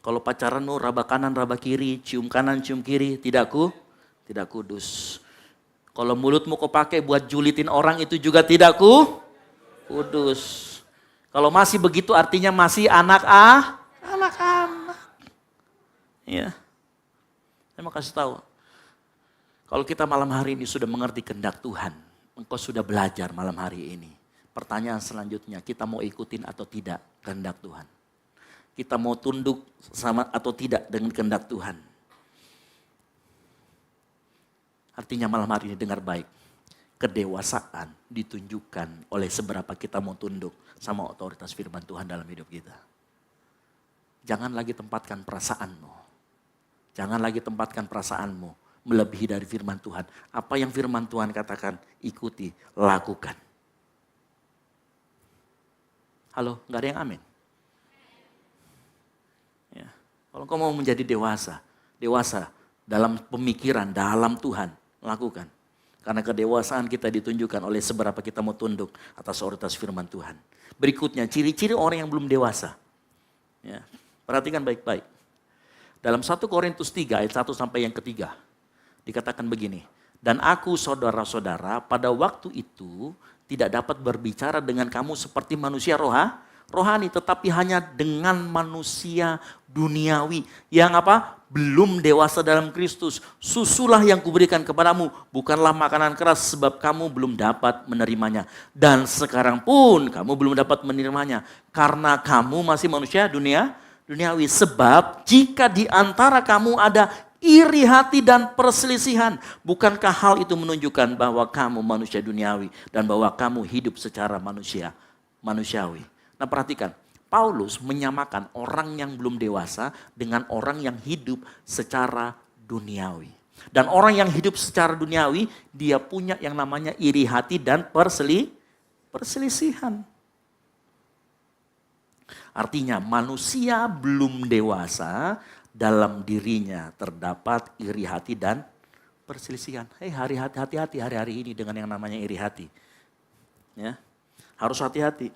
Kalau pacaranmu raba kanan, raba kiri, cium kanan, cium kiri, tidak kudus. Kalau mulutmu kau pakai buat julitin orang, itu juga tidak kudus. Kalau masih begitu artinya masih anak-anak. Ya. Saya mau kasih tahu. Kalau kita malam hari ini sudah mengerti kehendak Tuhan, engkau sudah belajar malam hari ini. Pertanyaan selanjutnya, kita mau ikutin atau tidak kehendak Tuhan? Kita mau tunduk sama atau tidak dengan kehendak Tuhan? Artinya malam hari ini dengar baik. Kedewasaan ditunjukkan oleh seberapa kita mau tunduk sama otoritas firman Tuhan dalam hidup kita. Jangan lagi tempatkan perasaanmu. Jangan lagi tempatkan perasaanmu melebihi dari firman Tuhan. Apa yang firman Tuhan katakan, ikuti, lakukan. Halo, gak ada yang amin? Ya. Kalau kau mau menjadi dewasa dalam pemikiran, dalam Tuhan, lakukan. Karena kedewasaan kita ditunjukkan oleh seberapa kita mau tunduk atas otoritas firman Tuhan. Berikutnya, ciri-ciri orang yang belum dewasa. Ya, perhatikan baik-baik. Dalam 1 Korintus 3 ayat 1 sampai yang ketiga, dikatakan begini. Dan aku saudara-saudara pada waktu itu tidak dapat berbicara dengan kamu seperti manusia rohani, tetapi hanya dengan manusia duniawi yang apa? Belum dewasa dalam Kristus. Susulah yang kuberikan kepadamu, bukanlah makanan keras sebab kamu belum dapat menerimanya. Dan sekarang pun kamu belum dapat menerimanya karena kamu masih manusia duniawi. Sebab jika di antara kamu ada iri hati dan perselisihan, bukankah hal itu menunjukkan bahwa kamu manusia duniawi dan bahwa kamu hidup secara manusiawi? Nah, perhatikan, Paulus menyamakan orang yang belum dewasa dengan orang yang hidup secara duniawi. Dan orang yang hidup secara duniawi, dia punya yang namanya iri hati dan perselisihan. Artinya manusia belum dewasa, dalam dirinya terdapat iri hati dan perselisihan. Hati-hati hari-hari ini dengan yang namanya iri hati. Ya, harus hati-hati.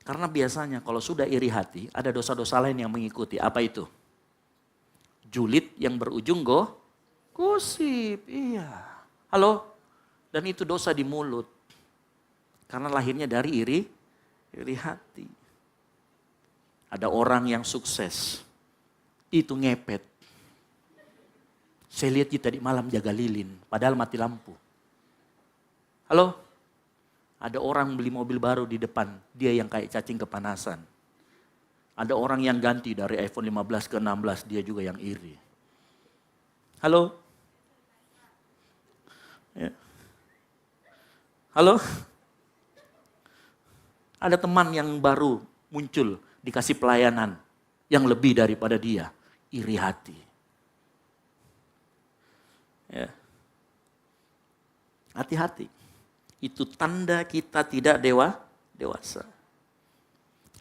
Karena biasanya kalau sudah iri hati, ada dosa-dosa lain yang mengikuti. Apa itu? Julid yang berujung gosip. Iya. Halo? Dan itu dosa di mulut. Karena lahirnya dari iri hati. Ada orang yang sukses. Itu ngepet. Saya lihat dia tadi malam jaga lilin, padahal mati lampu. Halo? Ada orang beli mobil baru di depan, dia yang kayak cacing kepanasan. Ada orang yang ganti dari iPhone 15 ke 16, dia juga yang iri. Halo? Ya. Halo? Ada teman yang baru muncul, dikasih pelayanan yang lebih daripada dia. Iri hati. Ya. Hati-hati. Itu tanda kita tidak dewasa.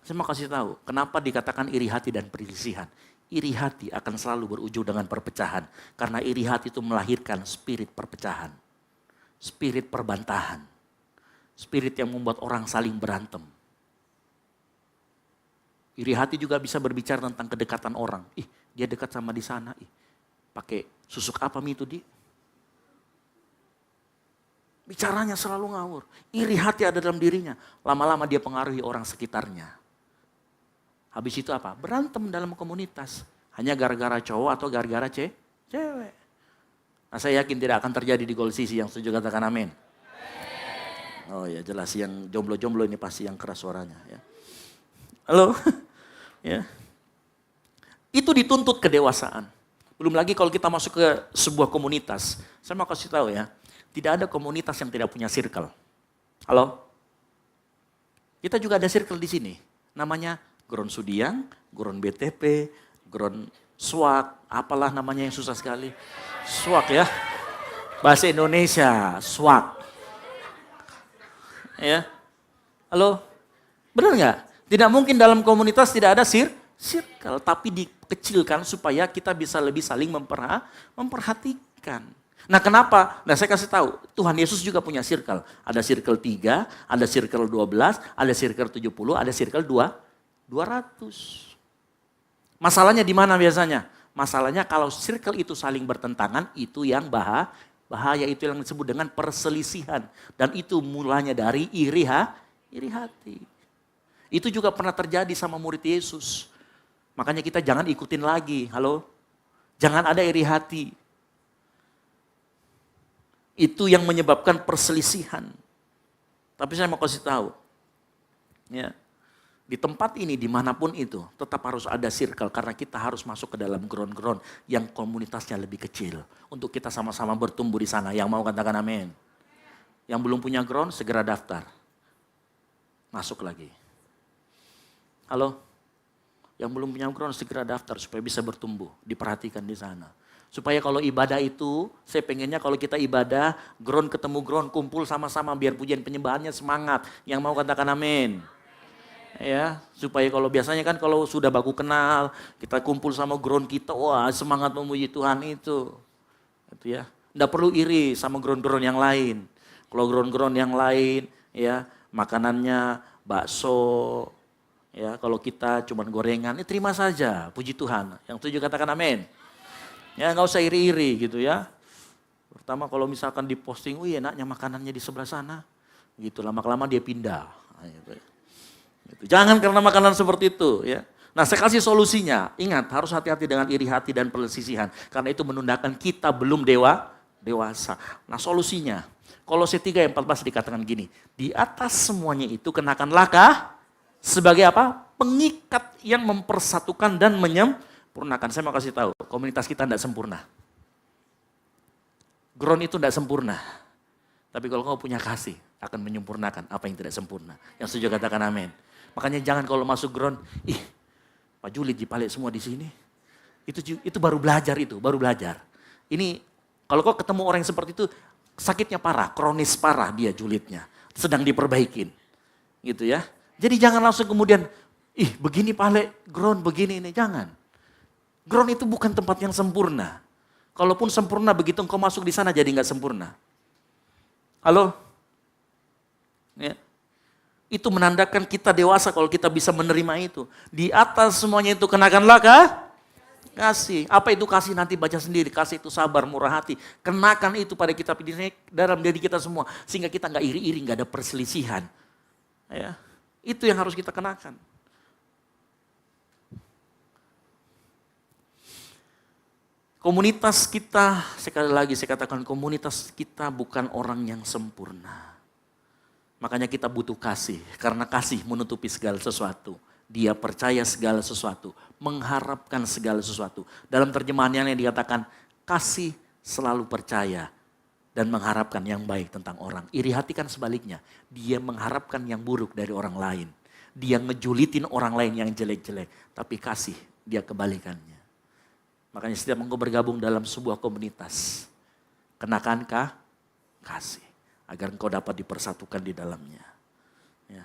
Saya mau kasih tahu, kenapa dikatakan iri hati dan perselisihan. Iri hati akan selalu berujung dengan perpecahan. Karena iri hati itu melahirkan spirit perpecahan. Spirit perbantahan. Spirit yang membuat orang saling berantem. Iri hati juga bisa berbicara tentang kedekatan orang. Dia dekat sama di sana. Pakai susuk apa itu di? Bicaranya selalu ngawur. Iri hati ada dalam dirinya. Lama-lama dia pengaruhi orang sekitarnya. Habis itu apa? Berantem dalam komunitas. Hanya gara-gara cowok atau gara-gara cewek. Nah, saya yakin tidak akan terjadi di Gold City. Yang setuju katakan amin. Oh ya, jelas yang jomblo-jomblo ini pasti yang keras suaranya ya. Halo? Ya. Itu dituntut kedewasaan. Belum lagi kalau kita masuk ke sebuah komunitas. Saya mau kasih tahu ya, tidak ada komunitas yang tidak punya circle. Halo? Kita juga ada circle di sini. Namanya Ground Sudiang, Ground BTP, Ground Swak, apalah namanya yang susah sekali. Swak ya. Bahasa Indonesia, Swak. Ya. Halo? Benar nggak? Tidak mungkin dalam komunitas tidak ada circle, tapi dikecilkan supaya kita bisa lebih saling memperhatikan. Nah kenapa? Nah saya kasih tahu, Tuhan Yesus juga punya circle. Ada circle 3, ada circle 12, ada circle 70, ada circle 200. Masalahnya di mana biasanya? Masalahnya kalau circle itu saling bertentangan, itu yang bahaya, itu yang disebut dengan perselisihan. Dan itu mulanya dari iri hati. Itu juga pernah terjadi sama murid Yesus. Makanya kita jangan ikutin lagi, halo? Jangan ada iri hati. Itu yang menyebabkan perselisihan. Tapi saya mau kasih tahu, ya, di tempat ini, dimanapun itu, tetap harus ada circle. Karena kita harus masuk ke dalam ground-ground yang komunitasnya lebih kecil. Untuk kita sama-sama bertumbuh di sana. Yang mau katakan amin. Yang belum punya ground, segera daftar. Masuk lagi. Halo? Yang belum punya ground, segera daftar supaya bisa bertumbuh. Diperhatikan di sana. Supaya kalau ibadah itu, saya pengennya kalau kita ibadah, ground ketemu ground, kumpul sama-sama biar pujian penyembahannya semangat. Yang mau katakan amin. Ya, supaya kalau biasanya kan kalau sudah baku kenal, kita kumpul sama ground kita, wah semangat memuji Tuhan itu ya. Nggak perlu iri sama ground-ground yang lain. Kalau ground-ground yang lain, ya makanannya bakso, ya kalau kita cuma gorengan, terima saja, puji Tuhan. Yang setuju katakan amin. Ya nggak usah iri-iri gitu ya. Pertama kalau misalkan diposting, wih enaknya makanannya di sebelah sana, gitu lama-lama dia pindah. Gitu. Jangan karena makanan seperti itu ya. Nah saya kasih solusinya, ingat harus hati-hati dengan iri hati dan perselisihan. Karena itu menundakan kita belum dewasa. Nah solusinya, Kolose 3 ayat 14 dikatakan gini, di atas semuanya itu kenakanlah sebagai apa? Pengikat yang mempersatukan dan menyempurnakan. Saya mau kasih tahu, komunitas kita tidak sempurna. Ground itu tidak sempurna. Tapi kalau kau punya kasih, akan menyempurnakan apa yang tidak sempurna. Yang setuju katakan amin. Makanya jangan kalau masuk ground, Pak Juli dipalik semua di sini. Itu baru belajar baru belajar. Ini kalau kau ketemu orang yang seperti itu, sakitnya parah, kronis parah dia julidnya. Sedang diperbaikin. Gitu ya. Jadi jangan langsung kemudian, begini pale, ground begini ini, jangan. Ground itu bukan tempat yang sempurna. Kalaupun sempurna begitu engkau masuk di sana jadi nggak sempurna. Halo? Ya. Itu menandakan kita dewasa kalau kita bisa menerima itu. Di atas semuanya itu kenakanlah kasih. Apa itu kasih nanti baca sendiri. Kasih itu sabar, murah hati. Kenakan itu pada kita dalam diri kita semua. Sehingga kita nggak iri-iri, nggak ada perselisihan. Ya. Itu yang harus kita kenakan. Komunitas kita, sekali lagi saya katakan komunitas kita bukan orang yang sempurna. Makanya kita butuh kasih, karena kasih menutupi segala sesuatu. Dia percaya segala sesuatu, mengharapkan segala sesuatu. Dalam terjemahan yang dikatakan, kasih selalu percaya dan mengharapkan yang baik tentang orang. Iri hati kan sebaliknya, dia mengharapkan yang buruk dari orang lain. Dia ngejulitin orang lain yang jelek-jelek, tapi kasih dia kebalikannya. Makanya setiap engkau bergabung dalam sebuah komunitas, kenakankah kasih agar engkau dapat dipersatukan di dalamnya. Ya.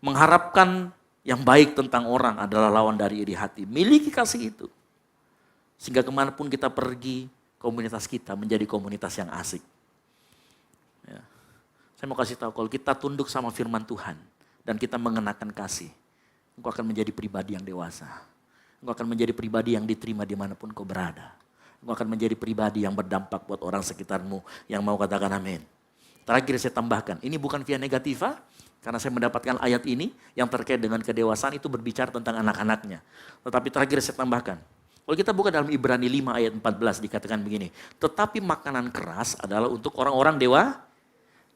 Mengharapkan yang baik tentang orang adalah lawan dari iri hati. Miliki kasih itu. Sehingga kemanapun kita pergi, komunitas kita menjadi komunitas yang asik. Ya. Saya mau kasih tahu, kalau kita tunduk sama firman Tuhan dan kita mengenakan kasih, engkau akan menjadi pribadi yang dewasa. Engkau akan menjadi pribadi yang diterima dimanapun kau berada. Engkau akan menjadi pribadi yang berdampak buat orang sekitarmu yang mau katakan amin. Terakhir saya tambahkan, ini bukan via negativa, karena saya mendapatkan ayat ini yang terkait dengan kedewasaan itu berbicara tentang anak-anaknya. Tetapi terakhir saya tambahkan, Kalau kita buka dalam Ibrani 5 ayat 14 dikatakan begini. Tetapi makanan keras adalah untuk orang-orang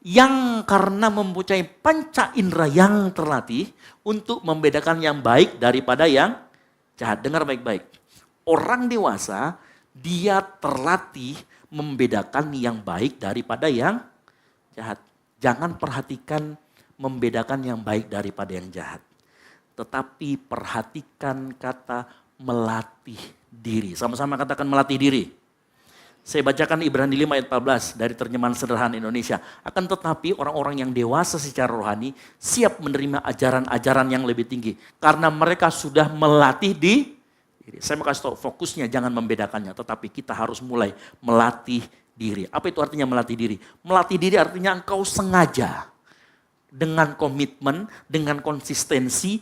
yang karena mempunyai panca indera yang terlatih untuk membedakan yang baik daripada yang jahat. Dengar baik-baik. Orang dewasa dia terlatih membedakan yang baik daripada yang jahat. Jangan perhatikan membedakan yang baik daripada yang jahat. Tetapi perhatikan kata melatih diri. Sama-sama katakan melatih diri. Saya bacakan Ibrani 5 ayat 14 dari terjemahan sederhana Indonesia. Akan tetapi orang-orang yang dewasa secara rohani siap menerima ajaran-ajaran yang lebih tinggi. Karena mereka sudah melatih diri. Saya mau kasih tahu fokusnya jangan membedakannya. Tetapi kita harus mulai melatih diri. Apa itu artinya melatih diri? Melatih diri artinya engkau sengaja. Dengan komitmen, dengan konsistensi.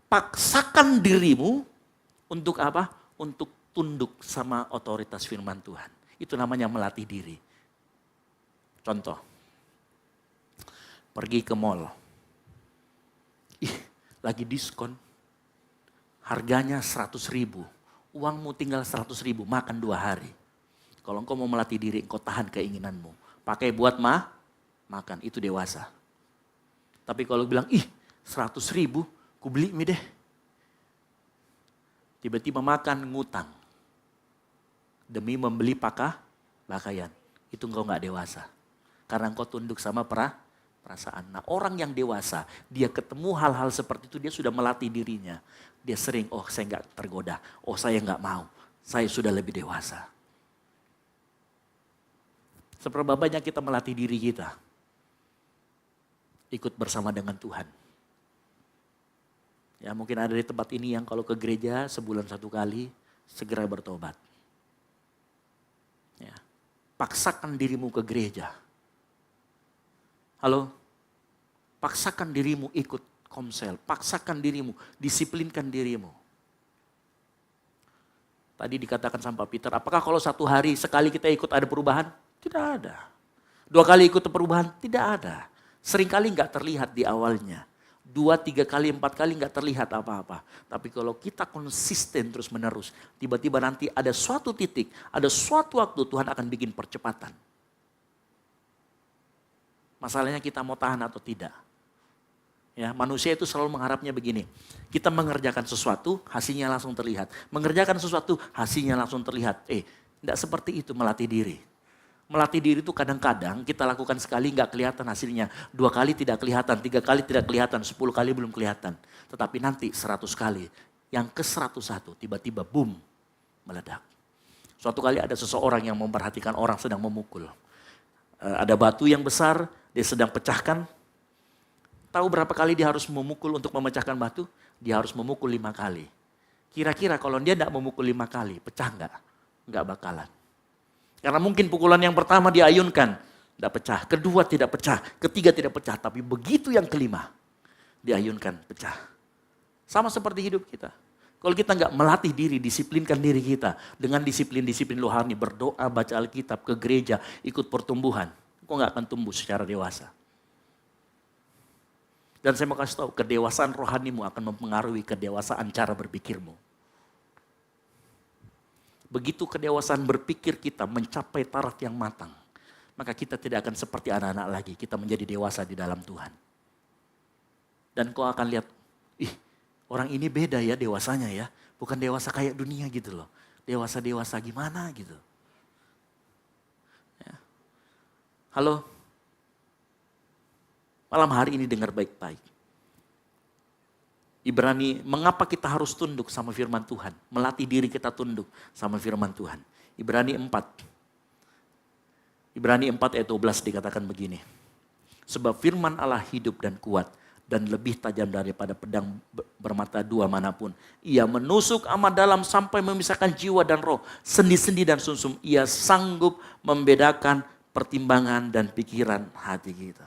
Paksakan dirimu untuk apa? Untuk tunduk sama otoritas firman Tuhan. Itu namanya melatih diri. Contoh. Pergi ke mall. Lagi diskon. Harganya 100.000. Uangmu tinggal 100.000, makan 2 hari. Kalau engkau mau melatih diri, engkau tahan keinginanmu. Pakai buat makan, itu dewasa. Tapi kalau bilang, 100.000, ku beli mie deh. Tiba-tiba makan, ngutang. Demi membeli pakaian. Itu engkau gak dewasa. Karena engkau tunduk sama perasaan. Nah, orang yang dewasa, dia ketemu hal-hal seperti itu, dia sudah melatih dirinya. Dia sering, saya gak tergoda. Saya gak mau. Saya sudah lebih dewasa. Seberapa banyak kita melatih diri kita. Ikut bersama dengan Tuhan. Ya, mungkin ada di tempat ini yang kalau ke gereja sebulan 1 kali, segera bertobat. Ya. Paksakan dirimu ke gereja. Halo? Paksakan dirimu ikut komsel. Paksakan dirimu, disiplinkan dirimu. Tadi dikatakan sama Pak Peter, apakah kalau 1 hari sekali kita ikut ada perubahan? Tidak ada. 2 kali ikut perubahan? Tidak ada. Seringkali nggak terlihat di awalnya. 2, 3 kali, 4 kali nggak terlihat apa-apa. Tapi kalau kita konsisten terus menerus, tiba-tiba nanti ada suatu titik, ada suatu waktu Tuhan akan bikin percepatan. Masalahnya kita mau tahan atau tidak. Ya, manusia itu selalu mengharapnya begini. Kita mengerjakan sesuatu, hasilnya langsung terlihat. Mengerjakan sesuatu, hasilnya langsung terlihat. Tidak seperti itu melatih diri. Melatih diri itu kadang-kadang kita lakukan sekali nggak kelihatan hasilnya. 2 kali tidak kelihatan, 3 kali tidak kelihatan, 10 kali belum kelihatan. Tetapi nanti 100 kali, yang ke 101 tiba-tiba boom, meledak. Suatu kali ada seseorang yang memperhatikan orang sedang memukul. Ada batu yang besar, dia sedang pecahkan. Tahu berapa kali dia harus memukul untuk memecahkan batu? Dia harus memukul 5 kali. Kira-kira kalau dia tidak memukul 5 kali, pecah nggak? Nggak bakalan. Karena mungkin pukulan yang pertama diayunkan, tidak pecah. Kedua tidak pecah, ketiga tidak pecah. Tapi begitu yang kelima, diayunkan, pecah. Sama seperti hidup kita. Kalau kita nggak melatih diri, disiplinkan diri kita. Dengan disiplin-disiplin rohani, berdoa, baca Alkitab, ke gereja, ikut pertumbuhan. Kok nggak akan tumbuh secara dewasa. Dan saya mau kasih tahu, kedewasaan rohanimu akan mempengaruhi kedewasaan cara berpikirmu. Begitu kedewasaan berpikir kita mencapai taraf yang matang, maka kita tidak akan seperti anak-anak lagi. Kita menjadi dewasa di dalam Tuhan. Dan kau akan lihat, orang ini beda ya dewasanya ya. Bukan dewasa kayak dunia gitu loh. Dewasa-dewasa gimana gitu. Ya. Halo? Malam hari ini dengar baik-baik. Ibrani, mengapa kita harus tunduk sama firman Tuhan? Melatih diri kita tunduk sama firman Tuhan. Ibrani 4 ayat 12 dikatakan begini. Sebab firman Allah hidup dan kuat dan lebih tajam daripada pedang bermata 2 manapun. Ia menusuk amat dalam sampai memisahkan jiwa dan roh, sendi-sendi dan sumsum. Ia sanggup membedakan pertimbangan dan pikiran hati kita.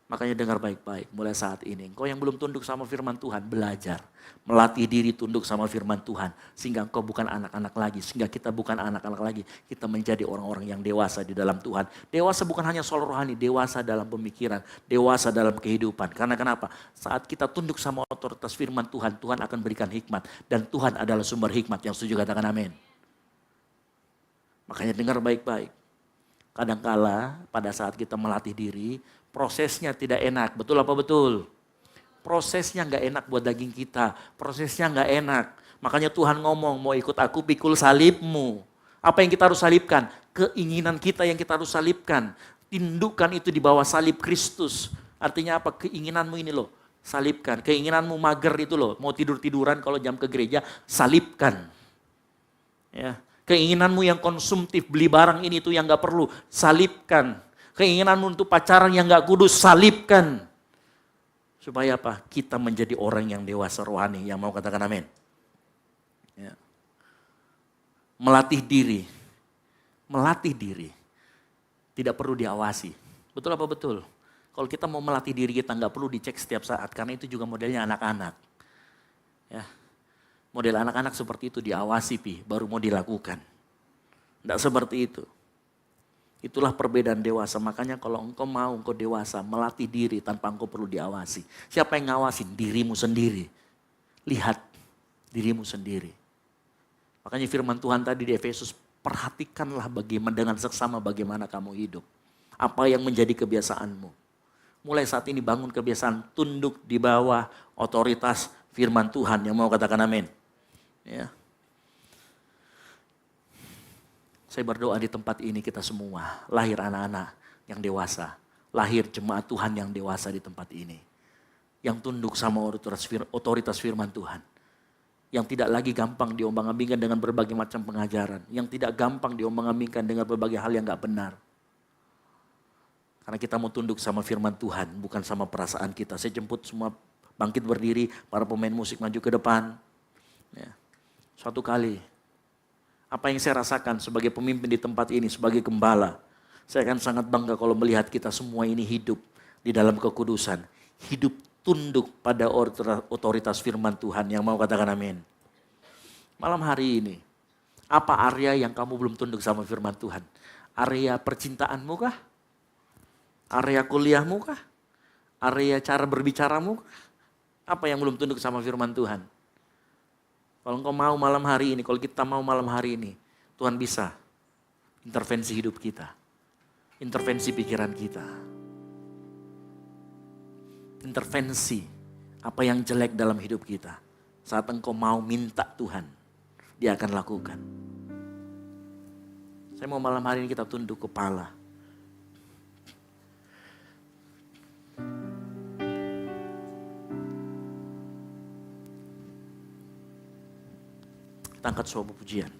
Makanya dengar baik-baik mulai saat ini. Engkau yang belum tunduk sama firman Tuhan, belajar. Melatih diri tunduk sama firman Tuhan. Sehingga engkau bukan anak-anak lagi. Sehingga kita bukan anak-anak lagi. Kita menjadi orang-orang yang dewasa di dalam Tuhan. Dewasa bukan hanya soal rohani, dewasa dalam pemikiran. Dewasa dalam kehidupan. Karena kenapa? Saat kita tunduk sama otoritas firman Tuhan, Tuhan akan berikan hikmat. Dan Tuhan adalah sumber hikmat. Yang setuju katakan amin. Makanya dengar baik-baik. Kadangkala pada saat kita melatih diri, prosesnya tidak enak. Betul apa betul? Prosesnya gak enak buat daging kita. Prosesnya gak enak. Makanya Tuhan ngomong, mau ikut aku pikul salibmu. Apa yang kita harus salibkan? Keinginan kita yang kita harus salibkan. Tindukkan itu di bawah salib Kristus. Artinya apa? Keinginanmu ini loh, salibkan. Keinginanmu mager itu loh, mau tidur-tiduran kalau jam ke gereja, salibkan. Ya. Keinginanmu yang konsumtif, beli barang ini tuh yang gak perlu, salibkan. Keinginanmu untuk pacaran yang gak kudus, salibkan. Supaya apa? Kita menjadi orang yang dewasa rohani, yang mau katakan amin. Ya. Melatih diri. Melatih diri. Tidak perlu diawasi. Betul apa betul? Kalau kita mau melatih diri kita gak perlu dicek setiap saat. Karena itu juga modelnya anak-anak. Ya. Model anak-anak seperti itu diawasi baru mau dilakukan. Tidak seperti itu. Itulah perbedaan dewasa. Makanya kalau engkau dewasa, melatih diri tanpa engkau perlu diawasi. Siapa yang ngawasin? Dirimu sendiri. Lihat dirimu sendiri. Makanya firman Tuhan tadi di Efesus, perhatikanlah dengan seksama bagaimana kamu hidup. Apa yang menjadi kebiasaanmu. Mulai saat ini bangun kebiasaan tunduk di bawah otoritas firman Tuhan. Yang mau katakan amin. Ya. Saya berdoa di tempat ini kita semua lahir anak-anak yang dewasa, lahir jemaat Tuhan yang dewasa di tempat ini. Yang tunduk sama otoritas firman Tuhan. Yang tidak lagi gampang diombang-ambingkan dengan berbagai macam pengajaran. Yang tidak gampang diombang-ambingkan dengan berbagai hal yang gak benar. Karena kita mau tunduk sama firman Tuhan, bukan sama perasaan kita. Saya jemput semua bangkit berdiri, para pemain musik maju ke depan. Ya. Suatu kali, apa yang saya rasakan sebagai pemimpin di tempat ini, sebagai gembala, saya akan sangat bangga kalau melihat kita semua ini hidup di dalam kekudusan. Hidup tunduk pada otoritas firman Tuhan. Yang mau katakan amin. Malam hari ini, apa area yang kamu belum tunduk sama firman Tuhan? Area percintaanmu kah? Area kuliahmu kah? Area cara berbicaramu kah? Apa yang belum tunduk sama firman Tuhan? Kalau engkau mau malam hari ini, kalau kita mau malam hari ini, Tuhan bisa intervensi hidup kita. Intervensi pikiran kita. Intervensi apa yang jelek dalam hidup kita. Saat engkau mau minta Tuhan, Dia akan lakukan. Saya mau malam hari ini kita tunduk kepala. Angkat sebuah pujian.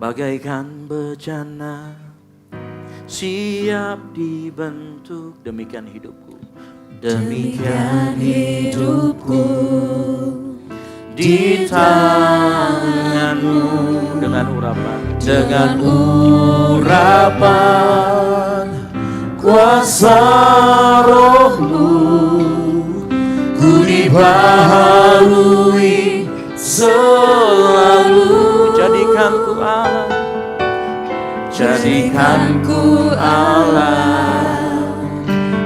Bagaikan bejana siap dibentuk, demikian hidupku. Demikian hidupku di tanganmu. Dengan urapan kuasa rohmu, ku dibaharui selalu. Jadikan ku Allah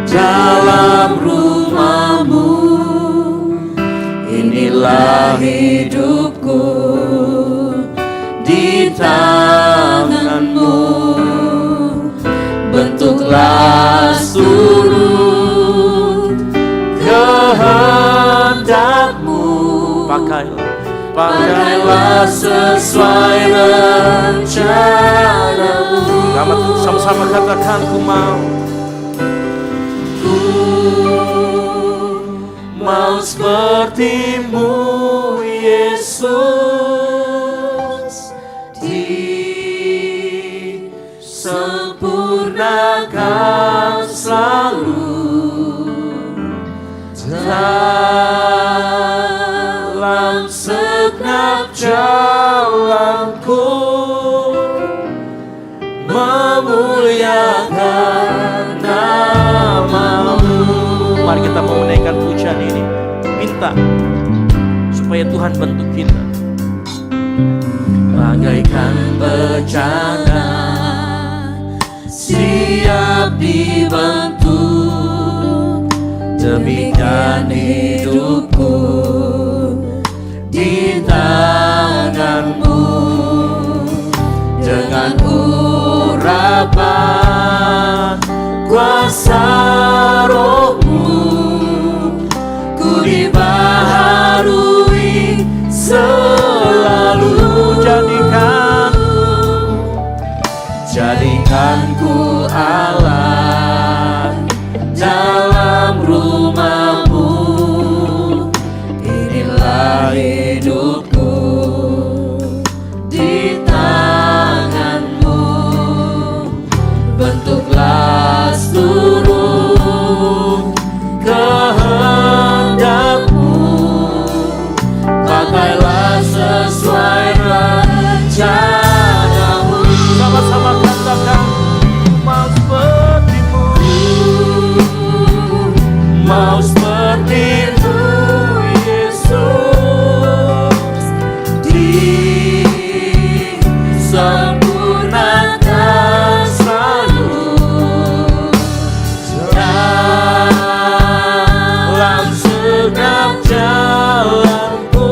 dalam rumahmu. Inilah hidupku di tanganmu. Bentuklah seluruh kehendakmu. Pakailah sesuai rencanamu. Sama-sama katakan, ku mau. Ku mau seperti-Mu Yesus, disempurnakan selalu dalam segenap jalanku, memuliakan pujian ini. Minta supaya Tuhan bentuk kita. Bagaikan bencana siap dibentuk, demikian hidupku di tanganmu. Dengan urapan kuasa rohmu, ku dibaharui selalu. Jadikanku Allah dalam rumahmu. Inilah hidupku di tanganmu. Bentuklah seluruh kehendakmu, pakailah sesuai rencanamu. Sama-sama katakan, mau sepertimu, mau sepertimu Yesus, disempurnakan selalu dalam segala jalanku,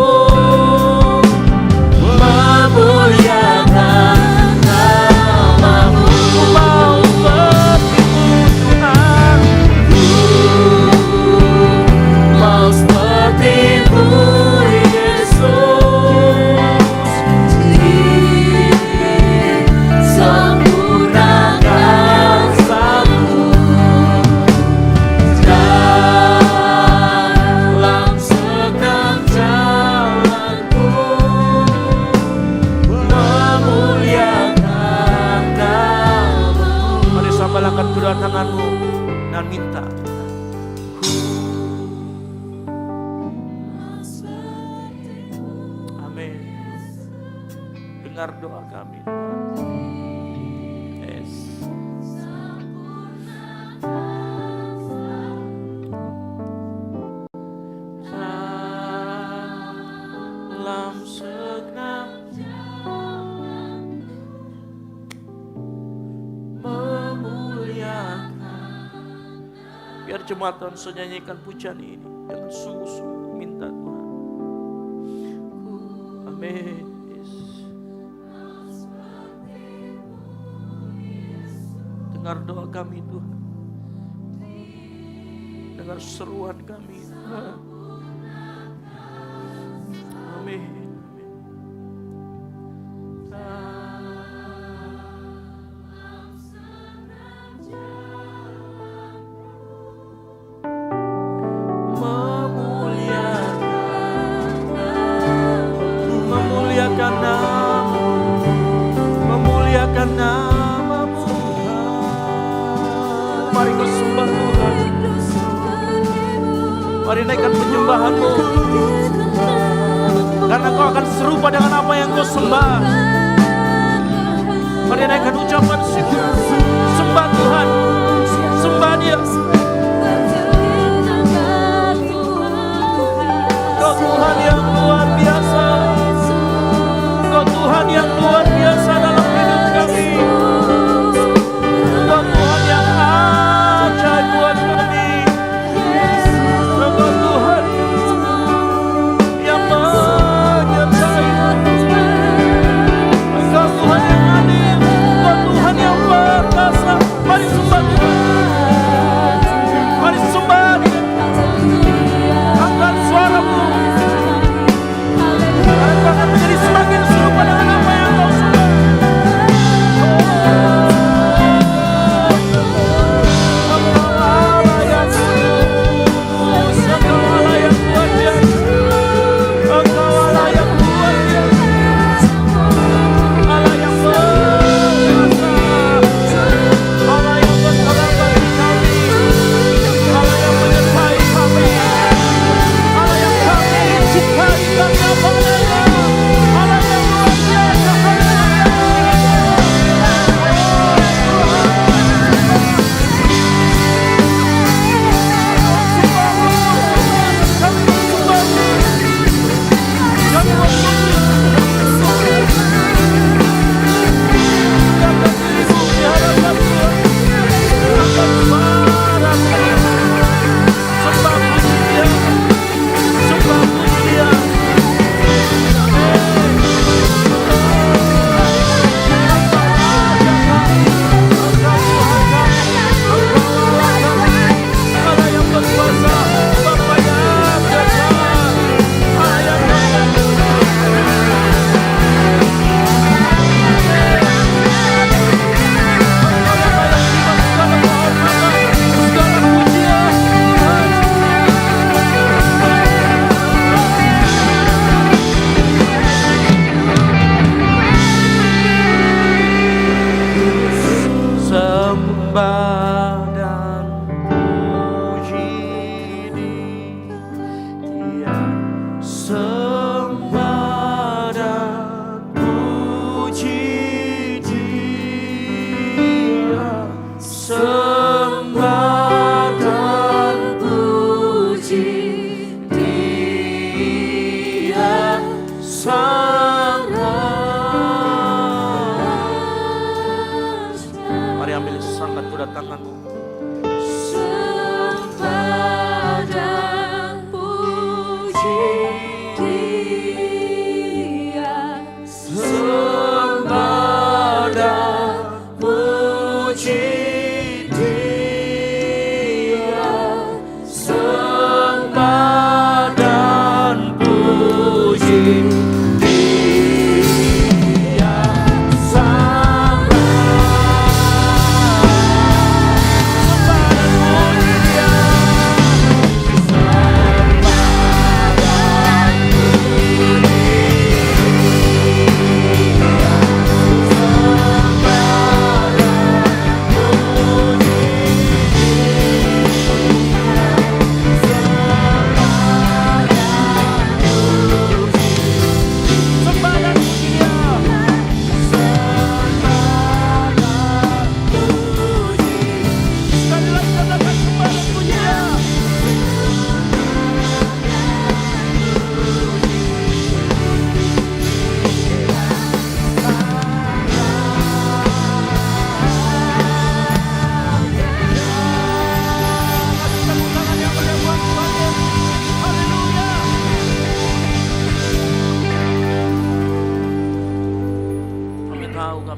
memuliakan namamu. Mau sepertimu Tuhan, mau sepertimu Yesus, disempurnakan selalu dalam segala jalanku, memuliakan namamu. Mari sambalkan kedua tanganmu dan minta. Amin. Dengar doa kami. Yes. Dalam segenap memuliakan. Biar jemaat Tuhan nyanyikan pujian ini dengan sungguh-sungguh minta Tuhan. Amin. Yes. Dengar doa kami Tuhan. Dengar seruan kami Tuhan. Amin. Memuliakan namamu, memuliakan namamu. Mari kau sembah Tuhan. Mari naikkan penyembahanmu, karena kau akan serupa dengan apa yang kau sembah. Mari naikkan ucapan syukur. Sembah Tuhan, sembah Dia. Kau Tuhan yang luar biasa, Kau Tuhan yang luar biasa dalam hidup kami. Kau Tuhan yang ajaib buat kami. Kau Tuhan yang menyertai kami. Kau Tuhan yang adil, Kau Tuhan yang perkasa. Mari sembah Tuhan. Mari sembah Dia. Angkat suaramu. Kau akan menjadi semakin serupa dengan apa yang kau sembah.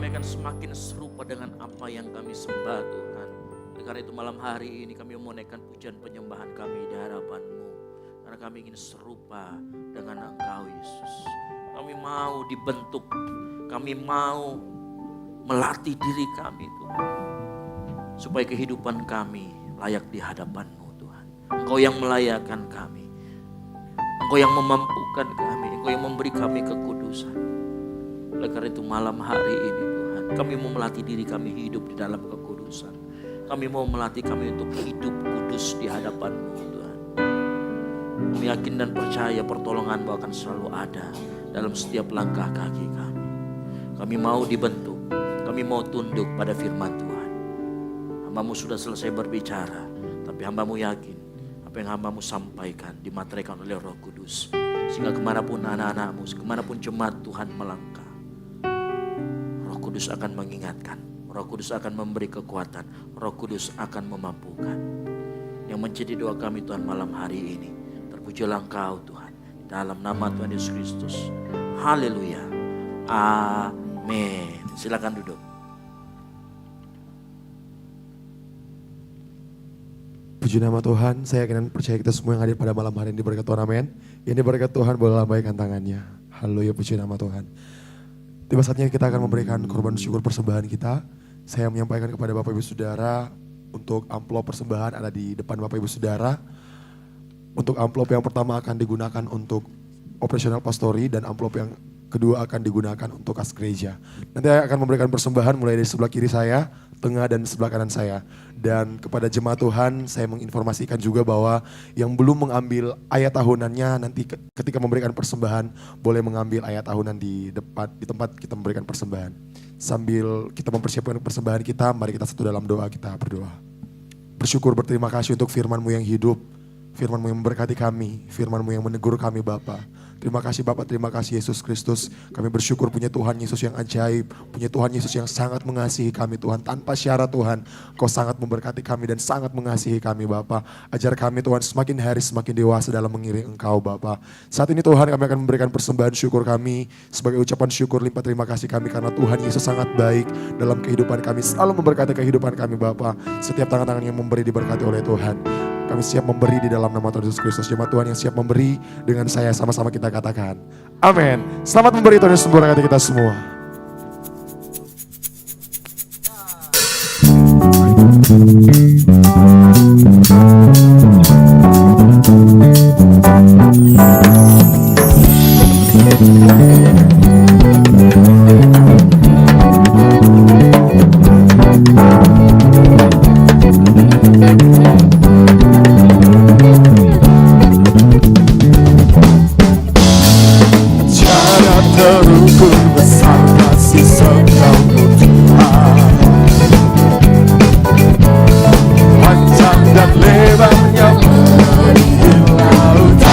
kami akan semakin serupa dengan apa yang kami sembah Tuhan. Oleh karena itu malam hari ini kami menaikkan pujian penyembahan kami di hadapan-Mu. Karena kami ingin serupa dengan Engkau Yesus. Kami mau dibentuk, kami mau melatih diri kami Tuhan. Supaya kehidupan kami layak di hadapan-Mu Tuhan. Engkau yang melayakkan kami. Engkau yang memampukan kami. Engkau yang memberi kami kekudusan. Oleh karena itu malam hari ini Tuhan, kami mau melatih diri kami hidup di dalam kekudusan. Kami mau melatih kami untuk hidup kudus di hadapan-Mu Tuhan. Kami yakin dan percaya pertolongan-Mu akan selalu ada dalam setiap langkah kaki kami. Kami mau dibentuk, kami mau tunduk pada firman Tuhan. Hamba-Mu sudah selesai berbicara, tapi hamba-Mu yakin apa yang hamba-Mu sampaikan dimateraikan oleh Roh Kudus. Sehingga kemanapun anak-anak-Mu, kemanapun jemaat Tuhan melangkah, Roh Kudus akan mengingatkan, Roh Kudus akan memberi kekuatan, Roh Kudus akan memampukan. Yang menjadi doa kami Tuhan malam hari ini, terpujilah Engkau Tuhan, dalam nama Tuhan Yesus Kristus. Haleluya. Amin. Silakan duduk. Puji nama Tuhan, saya yakin dan percaya kita semua yang hadir pada malam hari ini diberkati Tuhan, amin. Yang diberkati Tuhan boleh lambaikan tangannya. Haleluya, puji nama Tuhan. Tiba saatnya kita akan memberikan korban syukur persembahan kita. Saya menyampaikan kepada Bapak Ibu Saudara, untuk amplop persembahan ada di depan Bapak Ibu Saudara. Untuk amplop yang pertama akan digunakan untuk operasional pastori, dan amplop yang kedua akan digunakan untuk kas gereja. Nanti saya akan memberikan persembahan mulai dari sebelah kiri saya, tengah dan sebelah kanan saya. Dan kepada jemaat Tuhan saya menginformasikan juga bahwa yang belum mengambil ayat tahunannya nanti ketika memberikan persembahan boleh mengambil ayat tahunan di tempat kita memberikan persembahan. Sambil kita mempersiapkan persembahan kita, mari kita satu dalam doa, kita berdoa. Bersyukur, berterima kasih untuk firman-Mu yang hidup, firman-Mu yang memberkati kami, firman-Mu yang menegur kami Bapa. Terima kasih Bapak, terima kasih Yesus Kristus. Kami bersyukur punya Tuhan Yesus yang ajaib, punya Tuhan Yesus yang sangat mengasihi kami Tuhan. Tanpa syarat Tuhan, Kau sangat memberkati kami dan sangat mengasihi kami Bapak. Ajar kami Tuhan semakin hari semakin dewasa dalam mengiring Engkau Bapak. Saat ini Tuhan kami akan memberikan persembahan syukur kami sebagai ucapan syukur limpah terima kasih kami karena Tuhan Yesus sangat baik dalam kehidupan kami. Selalu memberkati kehidupan kami Bapak. Setiap tangan-tangan yang memberi diberkati oleh Tuhan. Kami siap memberi di dalam nama Tuhan Yesus Kristus. Jemaat Tuhan yang siap memberi dengan saya, sama-sama kita katakan amin. Selamat memberi, Tuhan Yesus memberkati kita semua. Terukur besar kasih serta-Mu Tuhan, panjang dan lebarnya meriah lautan.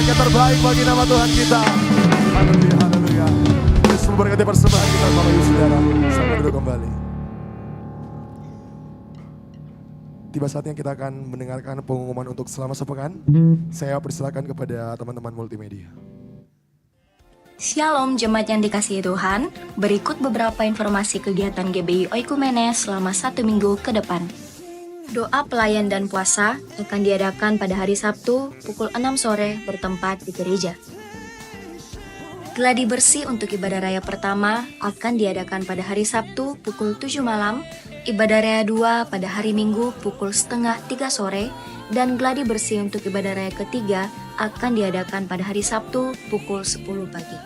yang terbaik bagi nama Tuhan kita. Haleluya, haleluya. Yesus memberkati persembahan kita Bapak Ibu Saudara. Selamat duduk kembali. Tiba saatnya kita akan mendengarkan pengumuman untuk selama sepekan. Saya persilakan kepada teman-teman multimedia. Shalom jemaat yang dikasihi Tuhan, berikut beberapa informasi kegiatan GBI Oikumene selama 1 minggu ke depan. Doa pelayan dan puasa akan diadakan pada hari Sabtu pukul 6 sore bertempat di gereja. Gladi bersih untuk ibadah raya pertama akan diadakan pada hari Sabtu pukul 7 malam, ibadah raya 2 pada hari Minggu pukul setengah 3 sore, dan gladi bersih untuk ibadah raya ketiga akan diadakan pada hari Sabtu pukul 10 pagi.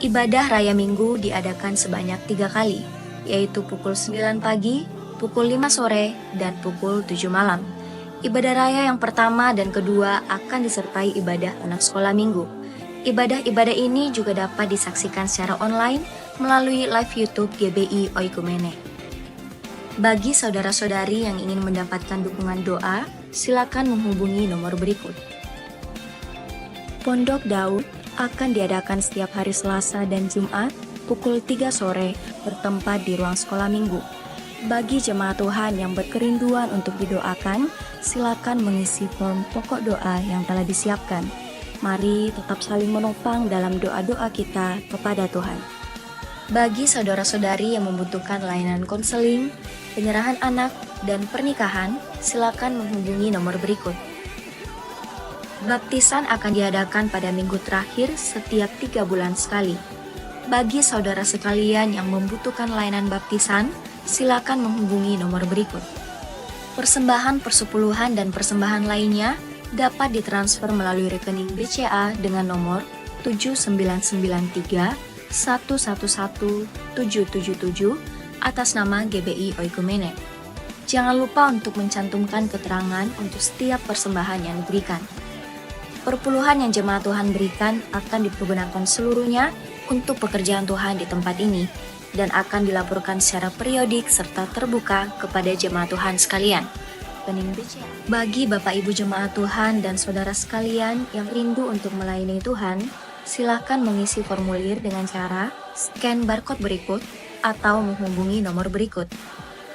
Ibadah raya Minggu diadakan sebanyak 3 kali, yaitu pukul 9 pagi, pukul 5 sore, dan pukul 7 malam. Ibadah raya yang pertama dan kedua akan disertai ibadah anak sekolah minggu. Ibadah-ibadah ini juga dapat disaksikan secara online melalui live YouTube GBI Oikumene. Bagi saudara-saudari yang ingin mendapatkan dukungan doa, silakan menghubungi nomor berikut. Pondok Daud akan diadakan setiap hari Selasa dan Jumat pukul 3 sore bertempat di ruang sekolah minggu. Bagi jemaat Tuhan yang berkerinduan untuk didoakan, silakan mengisi form pokok doa yang telah disiapkan. Mari tetap saling menopang dalam doa-doa kita kepada Tuhan. Bagi saudara-saudari yang membutuhkan layanan konseling, penyerahan anak, dan pernikahan, silakan menghubungi nomor berikut. Baptisan akan diadakan pada minggu terakhir setiap 3 bulan sekali. Bagi saudara sekalian yang membutuhkan layanan baptisan, silakan menghubungi nomor berikut. Persembahan persepuluhan dan persembahan lainnya dapat ditransfer melalui rekening BCA dengan nomor 7993 111 777 atas nama GBI Oikumene. Jangan lupa untuk mencantumkan keterangan untuk setiap persembahan yang diberikan. Perpuluhan yang jemaat Tuhan berikan akan dipergunakan seluruhnya untuk pekerjaan Tuhan di tempat ini dan akan dilaporkan secara periodik serta terbuka kepada jemaat Tuhan sekalian. Bagi Bapak Ibu jemaat Tuhan dan saudara sekalian yang rindu untuk melayani Tuhan, silakan mengisi formulir dengan cara scan barcode berikut atau menghubungi nomor berikut.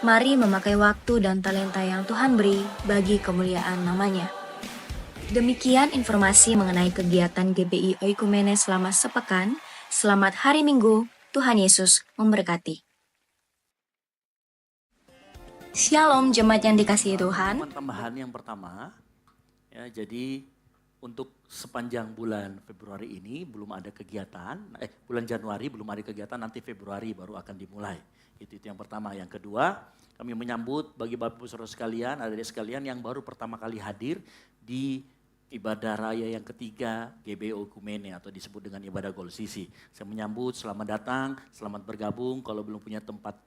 Mari memakai waktu dan talenta yang Tuhan beri bagi kemuliaan namanya. Demikian informasi mengenai kegiatan GBI Oikumene selama sepekan. Selamat hari Minggu, Tuhan Yesus memberkati. Shalom jemaat yang dikasihi Tuhan. Tambahan yang pertama, ya, jadi untuk sepanjang bulan Februari ini belum ada kegiatan, bulan Januari belum ada kegiatan, nanti Februari baru akan dimulai. Itu yang pertama. Yang kedua, kami menyambut bagi Bapak Ibu Saudara sekalian, adik-adik sekalian yang baru pertama kali hadir di ibadah raya yang ketiga GBI Oikumene atau disebut dengan ibadah Gold Sisi. Saya menyambut, selamat datang, selamat bergabung. Kalau belum punya tempat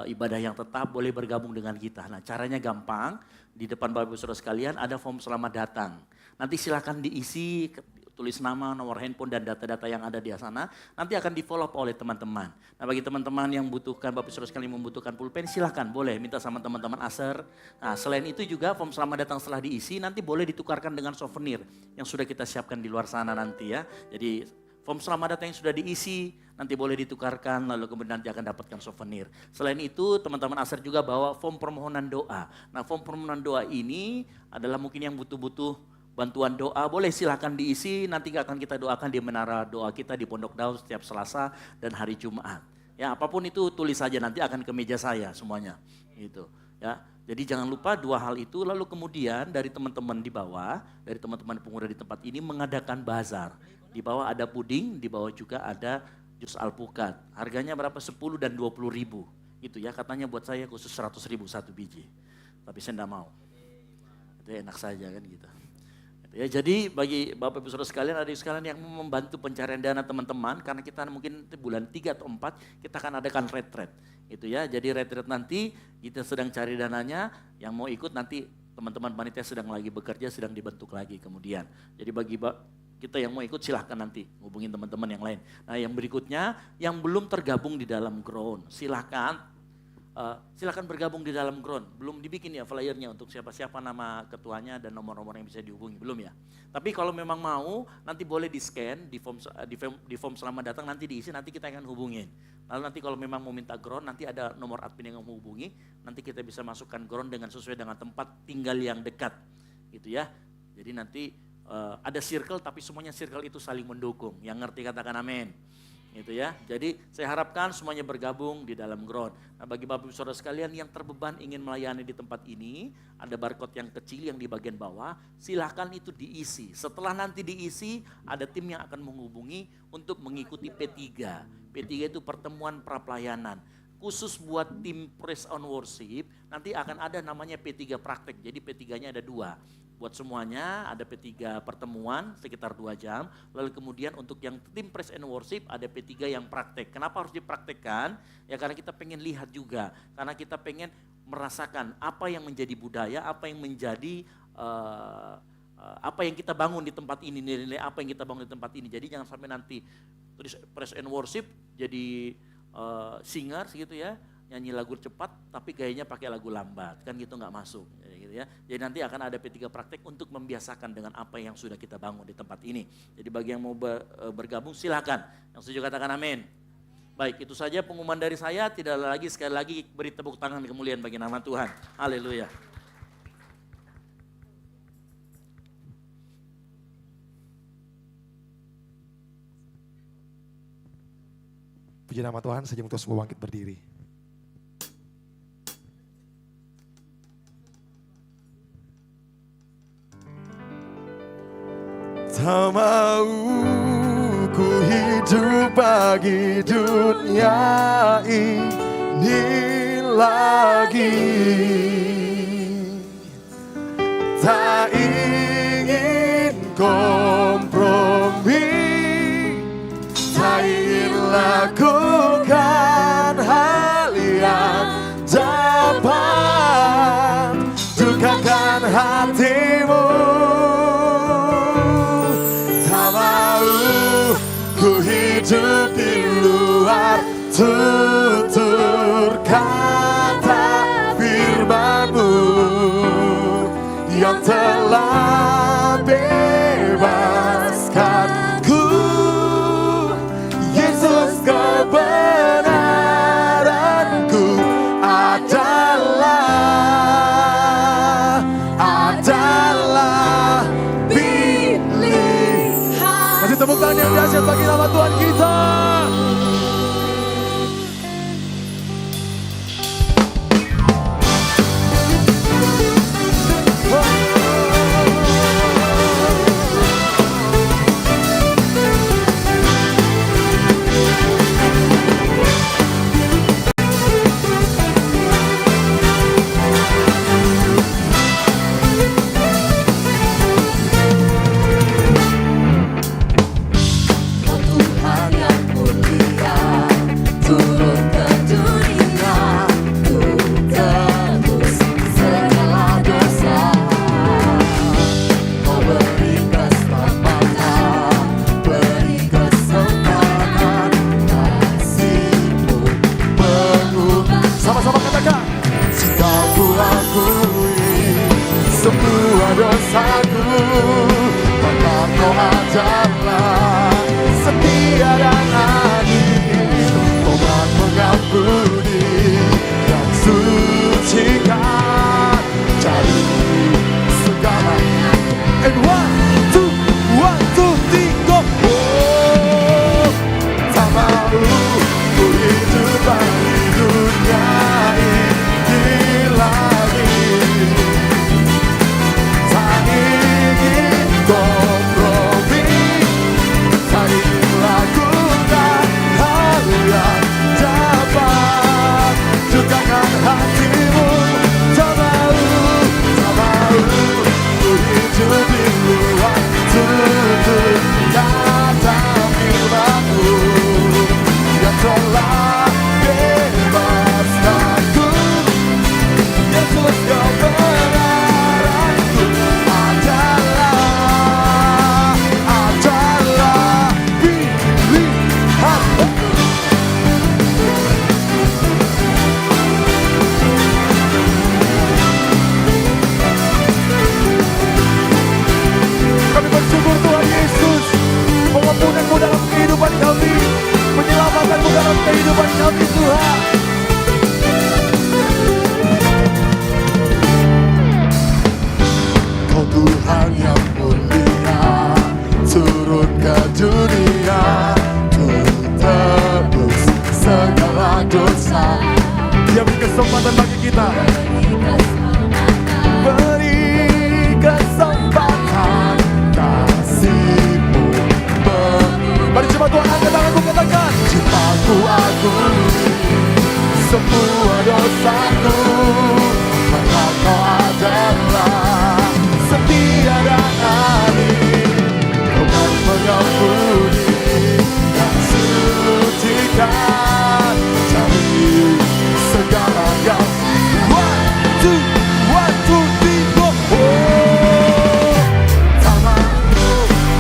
ibadah yang tetap, boleh bergabung dengan kita. Nah, caranya gampang. Di depan Bapak Ibu Saudara sekalian ada form selamat datang. Nanti silakan diisi, tulis nama, nomor handphone, dan data-data yang ada di sana. Nanti akan di-follow up oleh teman-teman. Nah, bagi teman-teman yang membutuhkan, Bapak Ibu Saudara sekalian membutuhkan pulpen, silakan boleh minta sama teman-teman Aser. Nah, selain itu juga form selamat datang setelah diisi, nanti boleh ditukarkan dengan souvenir yang sudah kita siapkan di luar sana nanti ya. Jadi form selamat datang yang sudah diisi, nanti boleh ditukarkan, lalu kemudian nanti akan dapatkan souvenir. Selain itu, teman-teman Aser juga bawa form permohonan doa. Nah, form permohonan doa ini adalah mungkin yang butuh-butuh bantuan doa, boleh silahkan diisi, nanti akan kita doakan di menara doa kita di Pondok Daud setiap Selasa dan hari Jumat. Ya, apapun itu tulis saja, nanti akan ke meja saya semuanya. Gitu, ya. Jadi jangan lupa 2 hal itu, lalu kemudian dari teman-teman di bawah, dari teman-teman pemuda di tempat ini mengadakan bazar. Di bawah ada puding, di bawah juga ada jus alpukat. Harganya berapa? 10 dan 20 ribu. Gitu ya, katanya buat saya khusus 100 ribu 1 biji. Tapi saya enggak mau. Itu enak saja kan gitu. Ya, jadi bagi Bapak Ibu Saudara sekalian, adik sekalian yang membantu pencarian dana teman-teman, karena kita mungkin bulan 3 atau 4 kita akan adakan retret. Gitu ya. Jadi retret nanti kita sedang cari dananya, yang mau ikut nanti teman-teman panitia sedang lagi bekerja, sedang dibentuk lagi kemudian. Jadi bagi kita yang mau ikut silahkan nanti hubungin teman-teman yang lain. Nah, yang berikutnya yang belum tergabung di dalam ground, silahkan silakan bergabung di dalam ground. Belum dibikin ya flyernya untuk siapa-siapa nama ketuanya dan nomor-nomor yang bisa dihubungi, belum ya. Tapi kalau memang mau, nanti boleh di-scan di form selamat datang, nanti diisi, nanti kita akan hubungin. Lalu nanti kalau memang mau minta ground, nanti ada nomor admin yang mau hubungi, nanti kita bisa masukkan ground dengan sesuai dengan tempat tinggal yang dekat, gitu ya. Jadi nanti ada circle, tapi semuanya circle itu saling mendukung. Yang ngerti katakan amin. Gitu ya. Jadi saya harapkan semuanya bergabung di dalam ground. Nah, bagi Bapak Ibu Saudara sekalian yang terbeban ingin melayani di tempat ini, ada barcode yang kecil yang di bagian bawah, silahkan itu diisi. Setelah nanti diisi, ada tim yang akan menghubungi untuk mengikuti P3. P3 itu pertemuan pra-pelayanan. Khusus buat tim Praise and Worship, nanti akan ada namanya P3 praktek. Jadi P3-nya ada 2. Buat semuanya ada P3 pertemuan sekitar 2 jam. Lalu kemudian untuk yang tim Praise and Worship ada P3 yang praktek. Kenapa harus dipraktekkan? Ya karena kita pengen lihat juga. Karena kita pengen merasakan apa yang menjadi budaya, apa yang menjadi apa yang kita bangun di tempat ini, nilai-nilai apa yang kita bangun di tempat ini. Jadi jangan sampai nanti Praise and Worship jadi singers gitu ya, nyanyi lagu cepat tapi gayanya pakai lagu lambat, kan gitu nggak masuk gitu ya. Jadi nanti akan ada P3 praktek untuk membiasakan dengan apa yang sudah kita bangun di tempat ini. Jadi bagi yang mau bergabung silakan, yang setuju katakan amin. Baik, itu saja pengumuman dari saya, tidak lagi, sekali lagi beri tepuk tangan kemuliaan bagi nama Tuhan. Haleluya. Puji nama Tuhan, saja untuk semua bangkit berdiri. Tak mau ku hidup bagi dunia ini lagi. Tak ingin kompromi, tak ingin lakukan hal yang dapat dukakan hatimu. Tak mau ku hidup di luar tutur kata firman-Mu yang telah bebaskanku. Yesus, kebenaranku adalah pilihan. Kasih tepuk tangan yang dahsyat bagi nama Tuhan kita. Sama-sama katakan, jika ku akui semua dosaku, maka Kau adalah setia dan adil. Kau mengampuni dan sucikan dari segala. And one, two, three, go. Oh, tak mau ku hidup bagi dunia ini lagi. Tak ingin kompromi, tak ingin lakukan hal yang dapat dukakan hatimu. Tak mau ku hidup di luar tutur kata firman-Mu yang telah bebaskanku. Yesus, kebenaranku adalah pilihan. keselamatan bagi kita. Beri kesempatan kasih-Mu. Mari coba Tuhan angkat tanganku, katakan cintaku agumi semua dosaku, maka Kau adalah setia dan adil. Kau kan mengampuni dan sucikan dari segala yang waktu tiba. Oh, tanganmu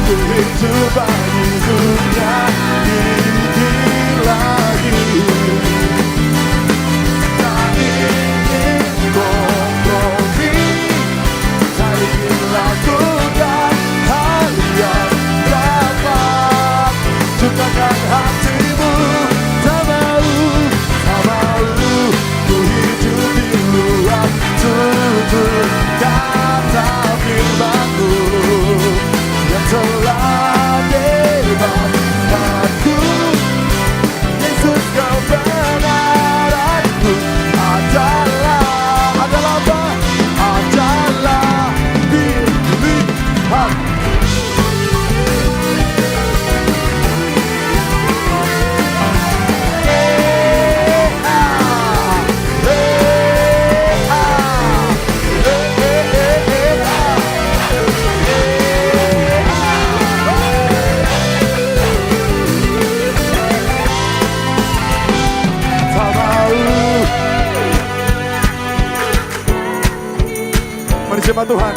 ku hidup bagi dunia ini lagi. Tak ingin kompromi, tak ingin lakukan hal yang dapat cukupkan hatimu. Tak mau ku hidup di luar tutur kata firman-Mu yang telah bebaskanku. Yesus, Kau benaranku, adalah apa? Adalah pilihan. Mari sembah Tuhan.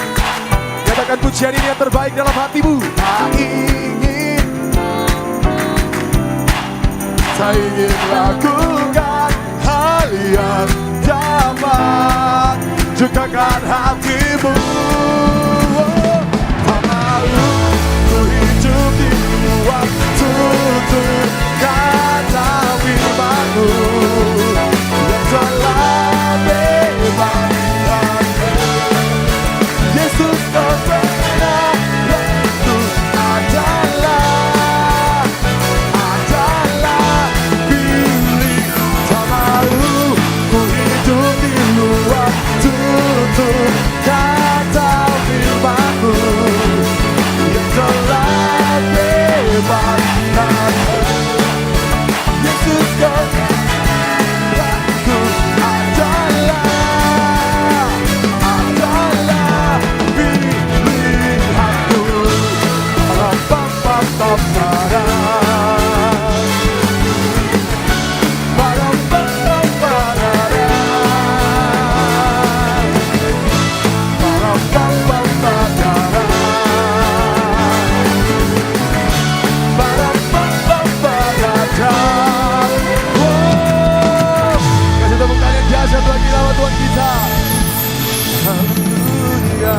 Katakan pujian ini yang terbaik dalam hatimu. Tak ingin lakukan hal yang dapat cukupkan hatimu. Tak mau ku hidup di luar tutur kata firman-Mu yang telah bebaskan. Yesus, Kau benaranku, adalah pilih. Tak mau ku hidup di luar tutur kata firman-Mu yang telah bebaskan. Yesus, Kau benaranku, adalah pilihanku. Kasih tepuk tangan yang dahsyat bagi nama Tuhan kita. Haleluya.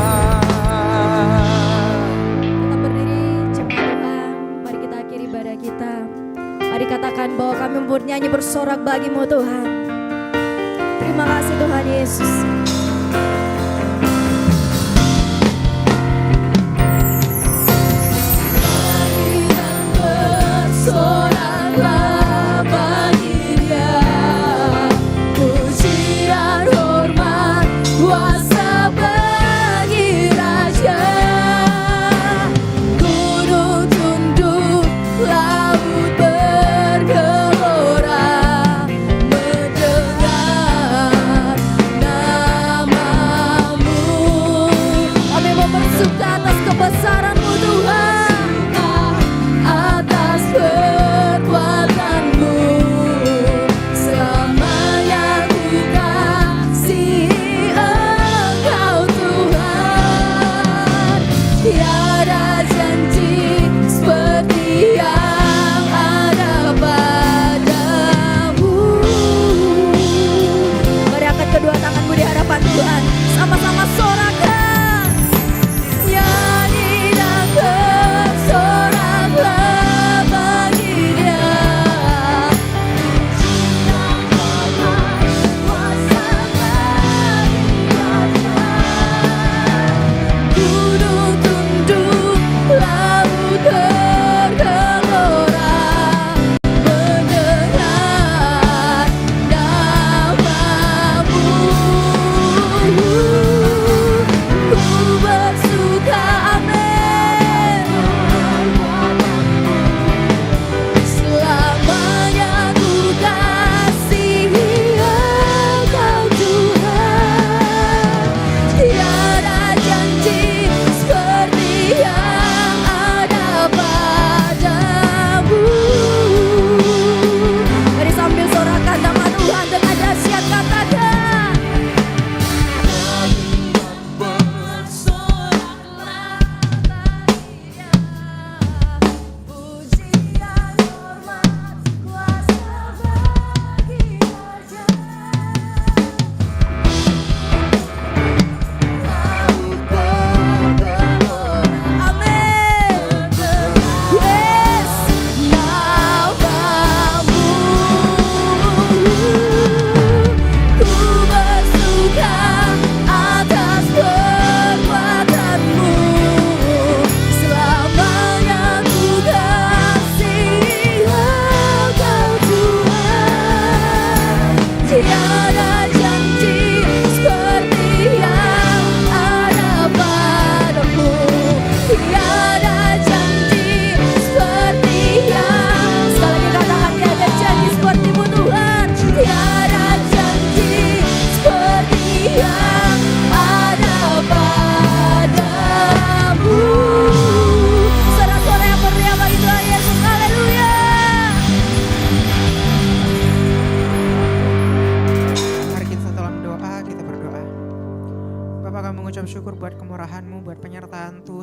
Kita berdiri jemaat Tuhan. Mari kita akhiri ibadah kita. Mari katakan bahwa kami bernyanyi bersorak bagi-Mu Tuhan. Terima kasih Tuhan Yesus. Bersoraklah bagi Dia, pujian hormat kuasa bagi Raja. Gunung tunduk, laut bergelora, mendengar nama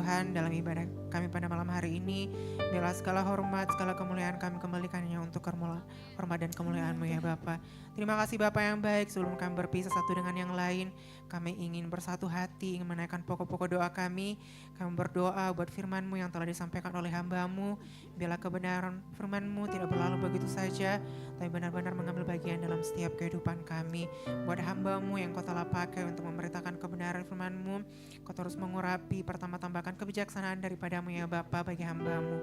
Tuhan dalam ibadah kami pada malam hari ini. Biarlah segala hormat, segala kemuliaan kami kembalikannya untuk hormat dan kemuliaan-Mu ya Bapa. Terima kasih Bapa yang baik, sebelum kami berpisah satu dengan yang lain, kami ingin bersatu hati, ingin menaikkan pokok-pokok doa kami. Kami berdoa buat firman-Mu yang telah disampaikan oleh hamba-Mu. Biarlah kebenaran firman-Mu tidak berlalu begitu saja, tapi benar-benar mengambil bagian dalam setiap kehidupan kami. Buat hamba-Mu yang Kau telah pakai untuk memberitakan kebenaran firman-Mu, Kau terus mengurapi, pertama tambahkan kebijaksanaan daripada-Mu ya Bapa bagi hamba-Mu.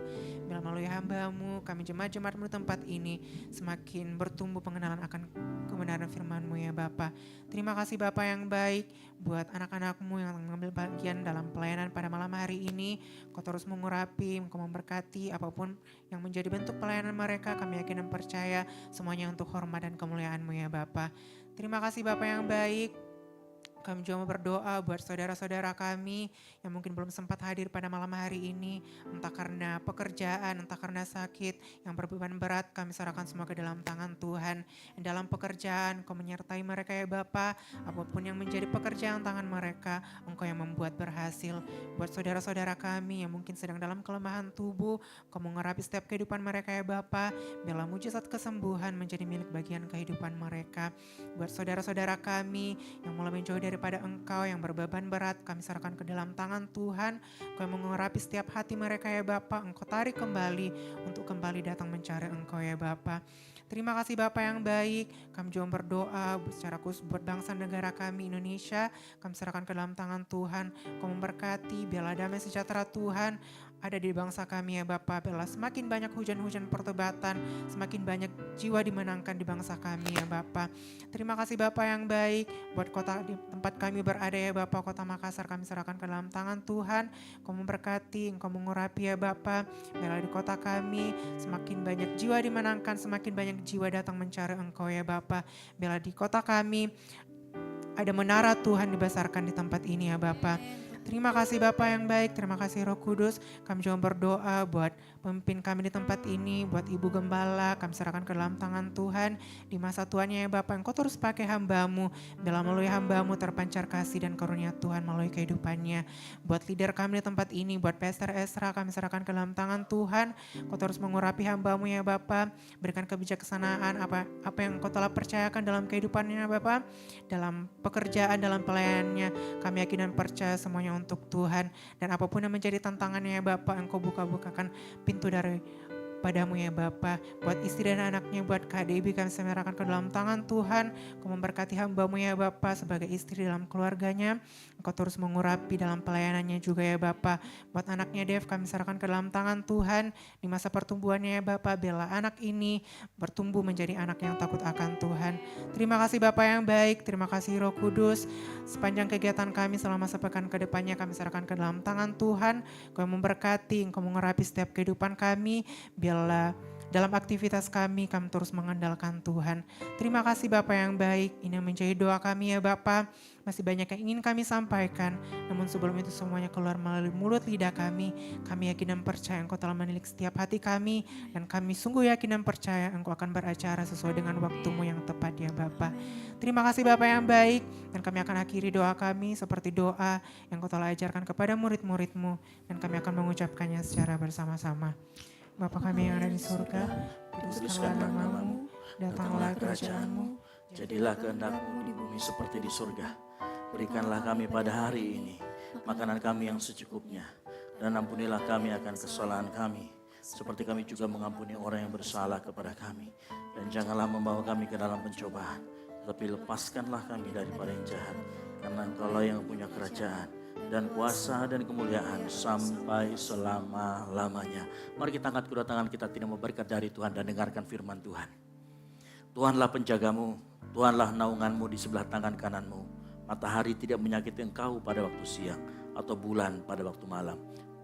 Bila melalui hamba-Mu, kami jemaat-jemaat-Mu di tempat ini semakin bertumbuh pengenalan akan kebenaran firman-Mu ya Bapa. Terima kasih Bapa yang baik buat anak-anak-Mu yang mengambil bagian dalam pelayanan pada malam hari ini. Kau terus mengurapi, Kau memberkati apapun yang menjadi bentuk pelayanan mereka. Kami yakin dan percaya semuanya untuk hormat dan kemuliaan-Mu ya Bapa. Terima kasih Bapa yang baik. Kami juga mau berdoa buat saudara-saudara kami yang mungkin belum sempat hadir pada malam hari ini. Entah karena pekerjaan, entah karena sakit, yang berbeban berat, kami serahkan semua ke dalam tangan Tuhan. Dalam pekerjaan, Kau menyertai mereka ya Bapa. Apapun yang menjadi pekerjaan tangan mereka, Engkau yang membuat berhasil. Buat saudara-saudara kami yang mungkin sedang dalam kelemahan tubuh, Kau mengurapi setiap kehidupan mereka ya Bapa. Biarlah mujizat kesembuhan menjadi milik bagian kehidupan mereka. Buat saudara-saudara kami yang mulai menjauh daripada Engkau, yang berbeban berat, kami serahkan ke dalam tangan Tuhan. Kau yang mengurapi setiap hati mereka ya Bapa. Engkau tarik kembali untuk kembali datang mencari Engkau ya Bapa. Terima kasih Bapa yang baik. Kami juga berdoa secara khusus buat bangsa negara kami Indonesia. Kami serahkan ke dalam tangan Tuhan. Kau memberkati, biarlah damai sejahtera Tuhan ada di bangsa kami ya Bapa. Biarlah semakin banyak hujan-hujan pertobatan, semakin banyak jiwa dimenangkan di bangsa kami ya Bapa. Terima kasih Bapa yang baik buat kota di tempat kami berada ya Bapa, Kota Makassar, kami serahkan ke dalam tangan Tuhan. Kau memberkati, Engkau mengurapi ya Bapa. Biarlah di kota kami semakin banyak jiwa dimenangkan, semakin banyak jiwa datang mencari Engkau ya Bapa. Biarlah di kota kami ada menara Tuhan dibesarkan di tempat ini ya Bapa. Terima kasih Bapa yang baik, terima kasih Roh Kudus. Kami juga berdoa buat pemimpin kami di tempat ini, buat Ibu Gembala, kami serahkan ke dalam tangan Tuhan. Di masa tuannya ya Bapa, Engkau terus pakai hamba-Mu. Bila melalui hamba-Mu terpancar kasih dan karunia Tuhan melalui kehidupannya. Buat leader kami di tempat ini, buat Pastor Esra, kami serahkan ke dalam tangan Tuhan. Kau terus mengurapi hamba-Mu ya Bapa. Berikan kebijaksanaan apa yang Kau telah percayakan dalam kehidupannya ya Bapa. Dalam pekerjaan, dalam pelayanannya, kami yakin dan percaya semuanya untuk Tuhan. Dan apapun yang menjadi tantangannya ya Bapa, Engkau buka-bukakan pintu dari padamu ya Bapa. Buat istri dan anaknya, buat Kak Debbie, kami serahkan ke dalam tangan Tuhan. Kau memberkati hamba-Mu ya Bapa sebagai istri dalam keluarganya. Engkau terus mengurapi dalam pelayanannya juga ya Bapa. Buat anaknya Dev, kami serahkan ke dalam tangan Tuhan. Di masa pertumbuhannya ya Bapa, biarlah anak ini bertumbuh menjadi anak yang takut akan Tuhan. Terima kasih Bapa yang baik, terima kasih Roh Kudus. Sepanjang kegiatan kami selama sepekan ke depannya, kami serahkan ke dalam tangan Tuhan. Kau memberkati, Engkau mengurapi setiap kehidupan kami. Biarlah dalam aktivitas kami terus mengandalkan Tuhan. Terima kasih Bapa yang baik. Ini menjadi doa kami ya Bapa. Masih banyak yang ingin kami sampaikan. Namun sebelum itu semuanya keluar melalui mulut lidah kami. Kami yakin dan percaya Engkau telah menilik setiap hati kami. Dan kami sungguh yakin dan percaya Engkau akan beracara sesuai dengan waktu-Mu yang tepat ya Bapa. Terima kasih Bapa yang baik. Dan kami akan akhiri doa kami seperti doa yang Kau telah ajarkan kepada murid-murid-Mu. Dan kami akan mengucapkannya secara bersama-sama. Bapa kami yang ada di surga, kuduskanlah nama-Mu, datanglah kerajaan-Mu, jadilah kehendak-Mu di bumi seperti di surga. Berikanlah kami pada hari ini makanan kami yang secukupnya, dan ampunilah kami akan kesalahan kami, seperti kami juga mengampuni orang yang bersalah kepada kami. Dan janganlah membawa kami ke dalam pencobaan, tetapi lepaskanlah kami daripada yang jahat, karena Engkau-lah yang punya kerajaan dan kuasa dan kemuliaan sampai selama-lamanya. Mari kita angkat kedua tangan kita, tidak mau berkat dari Tuhan dan dengarkan firman Tuhan. Tuhanlah penjagamu, Tuhanlah naunganmu di sebelah tangan kananmu. Matahari tidak menyakiti engkau pada waktu siang, atau bulan pada waktu malam.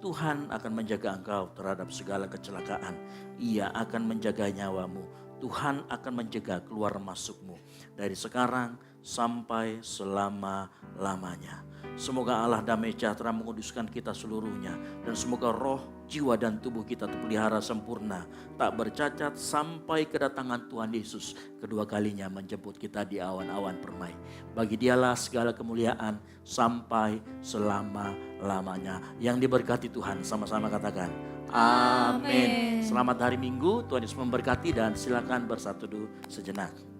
Tuhan akan menjaga engkau terhadap segala kecelakaan. Ia akan menjaga nyawamu. Tuhan akan menjaga keluar masukmu dari sekarang sampai selama-lamanya. Semoga Allah damai sejahtera menguduskan kita seluruhnya. Dan semoga roh, jiwa dan tubuh kita terpelihara sempurna. Tak bercacat sampai kedatangan Tuhan Yesus kedua kalinya menjemput kita di awan-awan permai. Bagi Dialah segala kemuliaan sampai selama-lamanya. Yang diberkati Tuhan, sama-sama katakan amin. Selamat hari Minggu, Tuhan Yesus memberkati dan silakan bersatu sejenak.